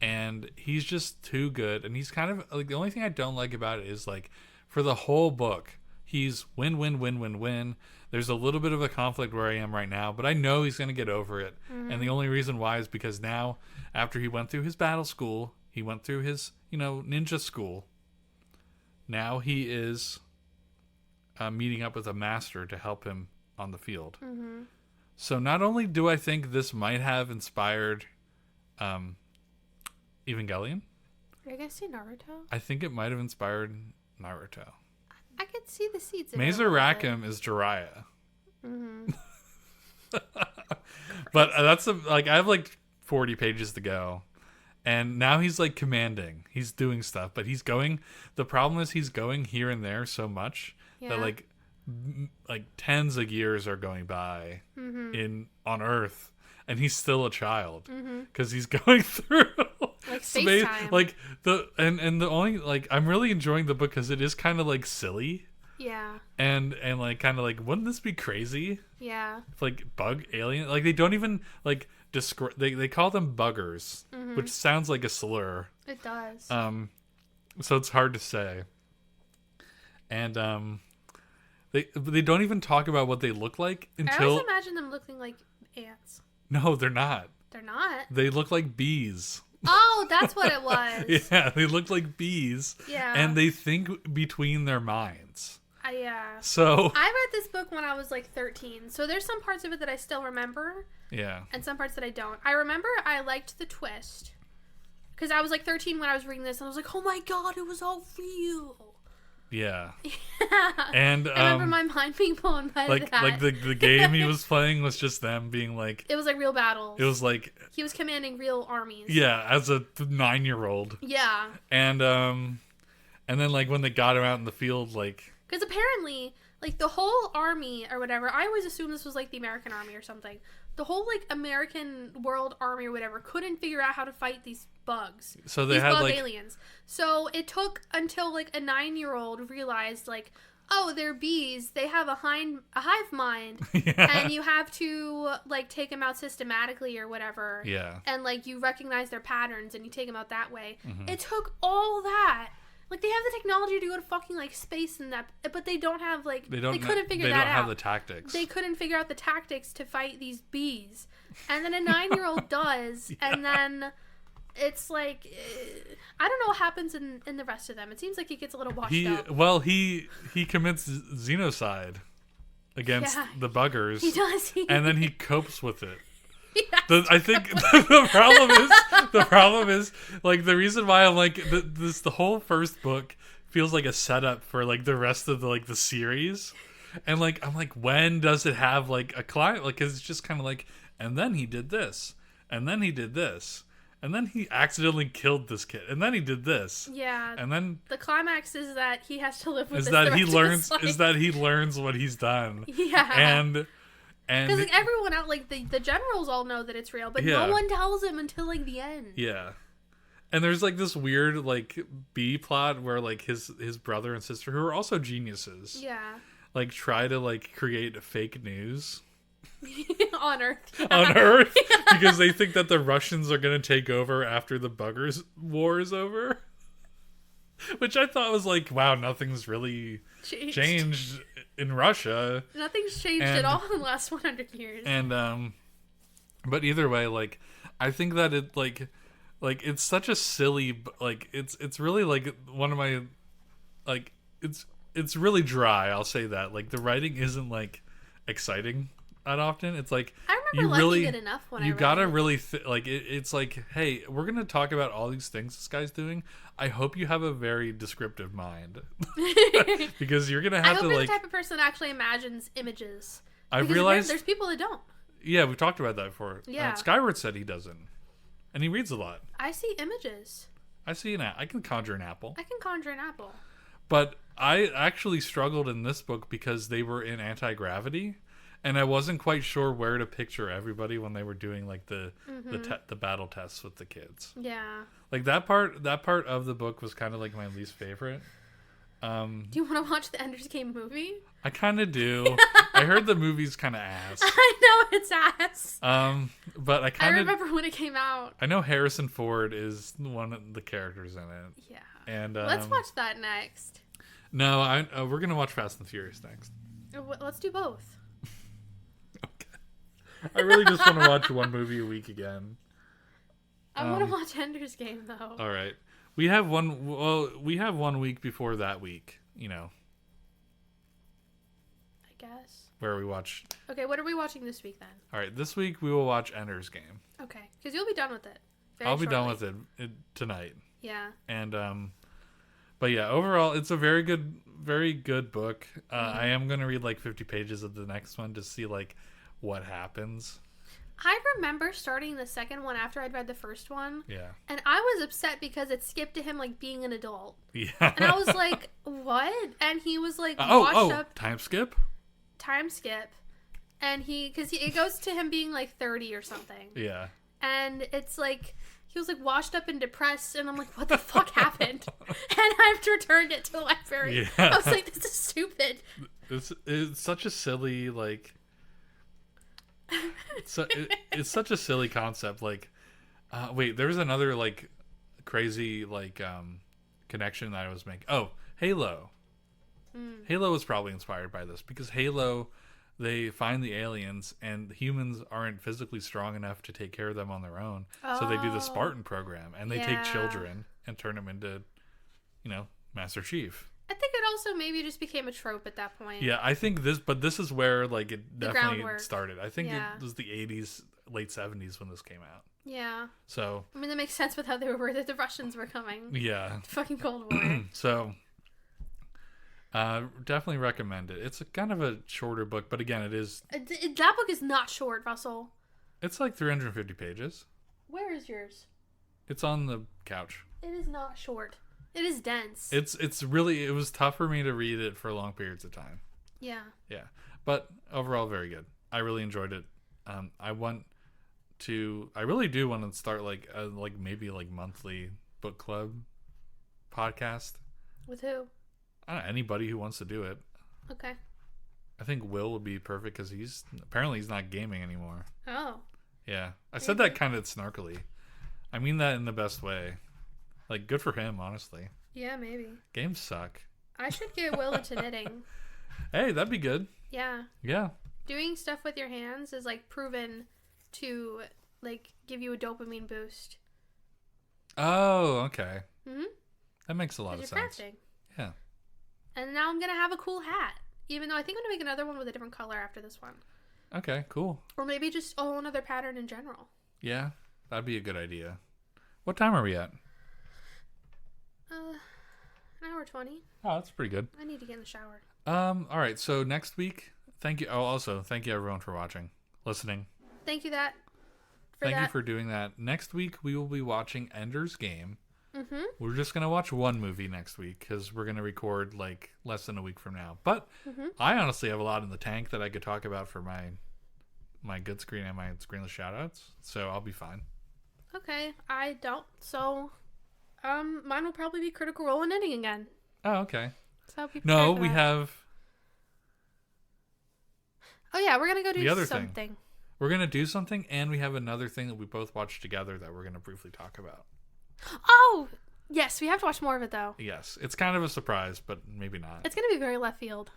A: And he's just too good. And he's kind of like, the only thing I don't like about it is like, for the whole book, he's win, win, win, win, win. There's a little bit of a conflict where I am right now, but I know he's going to get over it. And the only reason why is because now, after he went through his battle school, he went through his, ninja school. Now he is meeting up with a master to help him on the field. So not only do I think this might have inspired Evangelion.
B: Are you going to say Naruto?
A: I think it might have inspired Naruto.
B: I could see the seeds of
A: Mazer Rackham is Jiraiya. But that's I have like 40 pages to go. And now he's like commanding. He's doing stuff, but the problem is he's going here and there so much that like tens of years are going by on Earth, and he's still a child because he's going through
B: like space time.
A: Like the only like I'm really enjoying the book because it is kind of like silly.
B: Yeah.
A: And like kind of like, wouldn't this be crazy?
B: Yeah.
A: If, like bug alien, like they don't even like describe. They call them buggers, which sounds like a slur.
B: It does.
A: So it's hard to say. And they don't even talk about what they look like until.
B: I always imagine them looking like ants.
A: No, they're not.
B: They're not.
A: They look like bees.
B: Oh, that's what it was.
A: Yeah, they look like bees.
B: Yeah.
A: And they think between their minds.
B: Yeah.
A: So
B: I read this book when I was like 13, so there's some parts of it that I still remember.
A: Yeah.
B: And some parts that I don't. I remember I liked the twist. Because I was like 13 when I was reading this, and I was like, oh my god, it was all real.
A: Yeah.
B: Yeah.
A: And
B: I remember my mind being blown by that.
A: Like the game he was playing was just them being like.
B: It was like real battles.
A: It was like.
B: He was commanding real armies.
A: Yeah, as a 9-year-old.
B: Yeah.
A: And then like when they got him out in the field, like.
B: Because apparently, like the whole army or whatever, I always assumed this was like the American army or something. The whole like American world army or whatever couldn't figure out how to fight these bugs.
A: So they
B: these
A: had
B: bug
A: like
B: aliens. So it took until like a 9-year-old realized like, oh, they're bees. They have a hive mind,
A: yeah.
B: And you have to like take them out systematically or whatever.
A: Yeah.
B: And like you recognize their patterns and you take them out that way.
A: Mm-hmm.
B: It took all that. Like, they have the technology to go to fucking, like, space and that, but they don't have, like, they couldn't figure that out.
A: They don't have the tactics.
B: They couldn't figure out the tactics to fight these bees. And then a 9-year-old does, yeah. And then it's like, I don't know what happens in the rest of them. It seems like he gets a little washed up.
A: Well, he commits xenocide against the buggers.
B: He does.
A: And then he copes with it. I think the problem is like the reason why I'm like the whole first book feels like a setup for like the rest of the series, and like I'm like, when does it have like a client? Like, 'cause it's just kind of like, and then he did this, and then he did this, and then he accidentally killed this kid, and then he did this,
B: yeah,
A: and then
B: the climax is that he has to live with this
A: that
B: the
A: he
B: rest
A: learns
B: of his life.
A: is that he learns what he's done,
B: yeah,
A: and
B: because like everyone out, like the generals all know that it's real, but no one tells him until like the end.
A: Yeah, and there's like this weird like B plot where like his brother and sister, who are also geniuses, like try to like create fake news
B: on Earth,
A: because they think that the Russians are gonna take over after the Buggers War is over. Which I thought was like, wow, nothing's really changed in Russia.
B: Nothing's changed at all in the last 100 years.
A: And but either way, like I think that it like it's such a silly, like it's really like one of my, like it's really dry. I'll say that. Like the writing isn't like exciting that often. It's like
B: I remember remember liking it enough when I read
A: gotta
B: it.
A: really it's like, hey, we're gonna talk about all these things this guy's doing. I hope you have a very descriptive mind because you're gonna
B: I
A: have
B: hope
A: to
B: you're
A: like.
B: the type of person that actually imagines images.
A: I
B: Because
A: realized
B: there's people that don't.
A: Yeah, we've talked about that before.
B: Yeah.
A: Skyward said he doesn't, and he reads a lot.
B: I see images.
A: I see I can conjure an apple.
B: I can conjure an apple.
A: But I actually struggled in this book because they were in anti-gravity, and I wasn't quite sure where to picture everybody when they were doing like the battle tests with the kids.
B: Yeah.
A: Like that part of the book was kind of like my least favorite.
B: Do you want to watch the Ender's Game movie?
A: I kind of do. I heard the movie's kind of ass.
B: I know it's ass.
A: But I kind of
B: remember when it came out.
A: I know Harrison Ford is one of the characters in it.
B: Yeah.
A: And
B: let's watch that next.
A: No, we're gonna watch Fast and Furious next.
B: Let's do both.
A: Okay. I really just want to watch one movie a week again.
B: I want to watch Ender's Game though.
A: All right. We have one. Well, we have 1 week before that week. You know.
B: I guess.
A: Where we watch.
B: Okay, what are we watching this week then?
A: All right, this week we will watch Ender's Game.
B: Okay, because you'll be done with it.
A: I'll be done with it tonight.
B: Yeah.
A: And but yeah, overall, it's a very good book. I am gonna read like 50 pages of the next one to see like what happens.
B: I remember starting the second one after I'd read the first one.
A: Yeah.
B: And I was upset because it skipped to him like being an adult.
A: Yeah.
B: And I was like, what? And he was like
A: washed up. Time skip.
B: And because it goes to him being like 30 or something.
A: Yeah.
B: And it's like, he was like washed up and depressed. And I'm like, what the fuck happened? And I've returned it to the library.
A: Yeah.
B: I was like, this is stupid.
A: It's such a silly like. It's such a silly concept. Like, wait, there's another like crazy like connection that I was making. Oh, Halo. Halo was probably inspired by this because Halo, they find the aliens and humans aren't physically strong enough to take care of them on their own. So they do the Spartan program and they take children and turn them into, Master Chief.
B: I think it also maybe just became a trope at that point.
A: Yeah, I think this is where like it definitely
B: groundwork
A: started. I think it was the 80s, late 70s when this came out.
B: Yeah.
A: So
B: I mean, that makes sense with how they were worried that the Russians were coming.
A: Yeah.
B: Fucking Cold War.
A: So definitely recommend it. It's kind of a shorter book, but again, it is.
B: That book is not short, Russell.
A: It's like 350 pages.
B: Where is yours?
A: It's on the couch.
B: It is not short. It is dense.
A: It was tough for me to read it for long periods of time.
B: Yeah.
A: Yeah. But overall, very good. I really enjoyed it. I really do want to start like maybe like monthly book club podcast.
B: With who?
A: I don't know, anybody who wants to do it.
B: Okay.
A: I think Will would be perfect because he's not gaming anymore.
B: Oh.
A: Yeah. I said that kind of snarkily. I mean that in the best way. Like, good for him, honestly.
B: Yeah, maybe.
A: Games suck.
B: I should get Will into knitting.
A: Hey, that'd be good.
B: Yeah.
A: Yeah.
B: Doing stuff with your hands is, like, proven to, like, give you a dopamine boost.
A: Oh, okay.
B: Mm-hmm.
A: That makes a lot of sense.
B: Crafting.
A: Yeah.
B: And now I'm going to have a cool hat. Even though I think I'm going to make another one with a different color after this one.
A: Okay, cool.
B: Or maybe just a whole other pattern in general.
A: Yeah, that'd be a good idea. What time are we at?
B: An hour 20.
A: Oh, that's pretty good.
B: I need to get in the shower.
A: All right. So next week, thank you. Oh, also, thank you everyone for watching, listening.
B: Thank you
A: Thank you for doing that. Next week, we will be watching Ender's Game.
B: Mm-hmm.
A: We're just going to watch one movie next week because we're going to record like less than a week from now. But I honestly have a lot in the tank that I could talk about for my good screen and my screenless shoutouts. So I'll be fine.
B: Okay. I don't. So, mine will probably be Critical Role and Knitting again.
A: Oh, okay.
B: So
A: no, we have.
B: Oh yeah, we're gonna go do
A: the other
B: something.
A: Thing. We're gonna do something, and we have another thing that we both watched together that we're gonna briefly talk about.
B: Oh yes, we have to watch more of it though.
A: Yes, it's kind of a surprise, but maybe not.
B: It's gonna be very left field.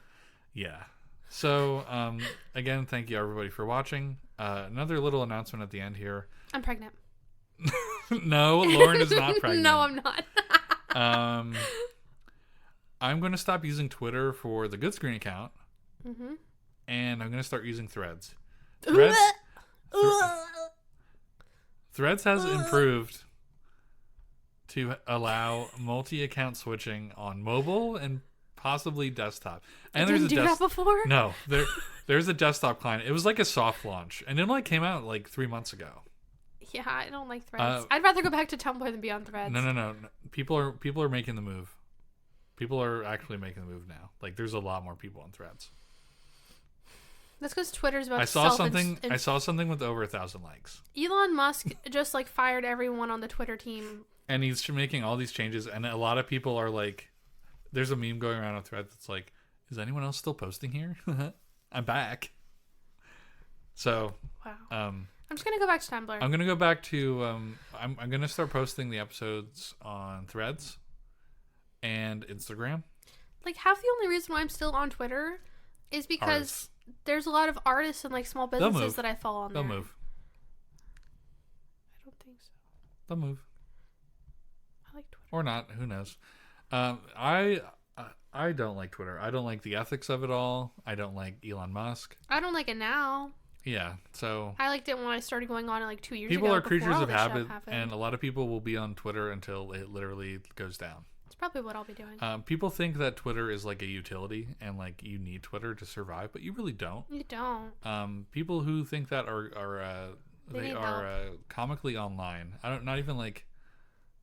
A: Yeah. So again, thank you everybody for watching. Another little announcement at the end here.
B: I'm pregnant.
A: No, Lauren is not pregnant.
B: No, I'm not.
A: I'm going to stop using Twitter for the Good Screen account,
B: Mm-hmm.
A: and I'm going to start using Threads. Threads has improved to allow multi-account switching on mobile and possibly desktop. And
B: Didn't do that before?
A: No, there's a desktop client. It was like a soft launch, and it only came out like 3 months ago.
B: Yeah, I don't like Threads. I'd rather go back to Tumblr than be on Threads.
A: No. People are making the move. People are actually making the move now. Like, there's a lot more people on Threads.
B: That's because Twitter's about
A: I saw something with over 1,000 likes.
B: Elon Musk just like fired everyone on the Twitter team.
A: And he's making all these changes, and a lot of people are like, there's a meme going around on Threads that's like, is anyone else still posting here? I'm back. So,
B: wow. I'm just gonna go back to Tumblr.
A: I'm gonna go back to I'm gonna start posting the episodes on Threads and Instagram.
B: Like, half the only reason why I'm still on Twitter is because there's a lot of artists and like small businesses that I follow on there.
A: They'll move.
B: I don't think so.
A: They'll move.
B: I like Twitter.
A: Or not, who knows. I don't like Twitter. I don't like the ethics of it all. I don't like Elon Musk.
B: I don't like it now.
A: Yeah, so
B: I liked it when I started going on it like 2 years ago.
A: people are creatures of habit, and a lot of people will be on Twitter until it literally goes down.
B: It's probably what I'll be doing.
A: People think that Twitter is like a utility and like you need Twitter to survive, but you really don't.
B: You don't.
A: People who think that are comically online. Not even like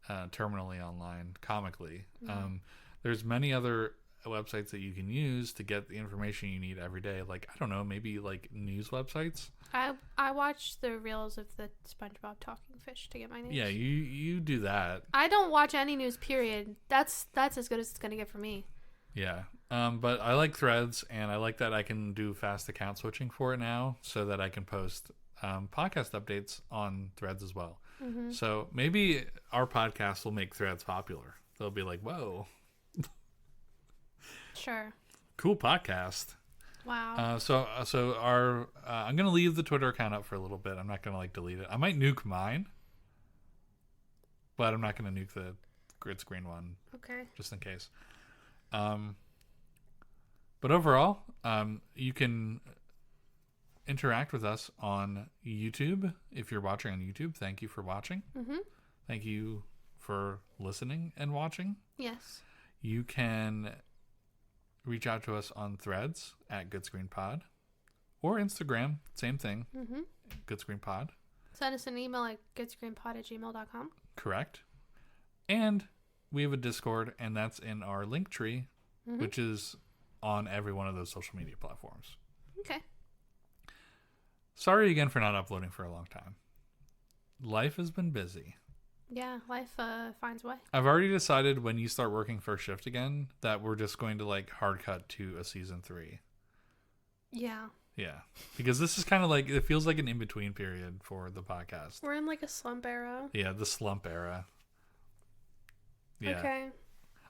A: terminally online, comically.
B: Mm-hmm.
A: There's many other websites that you can use to get the information you need every day. Like, I don't know, maybe like news websites.
B: I watch the reels of the SpongeBob talking fish to get my news.
A: Yeah, you do that.
B: I don't watch any news, period. That's as good as it's gonna get for me.
A: Yeah. But I like Threads, and I like that I can do fast account switching for it now, so that I can post podcast updates on Threads as well. Mm-hmm. So maybe our podcast will make Threads popular. They'll be like, whoa.
B: Sure.
A: Cool podcast.
B: Wow.
A: So our I'm gonna leave the Twitter account up for a little bit. I'm not gonna like delete it. I might nuke mine, but I'm not gonna nuke the grid screen one.
B: Okay.
A: Just in case. But overall, you can interact with us on YouTube. If you're watching on YouTube, thank you for watching. Mm-hmm. Thank you for listening and watching.
B: Yes.
A: You can reach out to us on Threads at GoodScreenPod or Instagram, same thing, GoodScreenPod.
B: Send us an email at goodscreenpod@gmail.com.
A: Correct. And we have a Discord, and that's in our link tree, which is on every one of those social media platforms.
B: Okay.
A: Sorry again for not uploading for a long time. Life has been busy.
B: Yeah, life finds a way.
A: I've already decided when you start working first shift again that we're just going to like hard cut to a season 3.
B: Yeah.
A: Yeah. Because this is kind of like, it feels like an in-between period for the podcast.
B: We're in like a slump era.
A: Yeah, the slump era. Yeah.
B: Okay.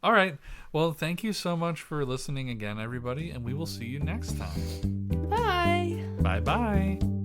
A: All right. Well, thank you so much for listening again, everybody, and we will see you next time.
B: Bye.
A: Bye-bye.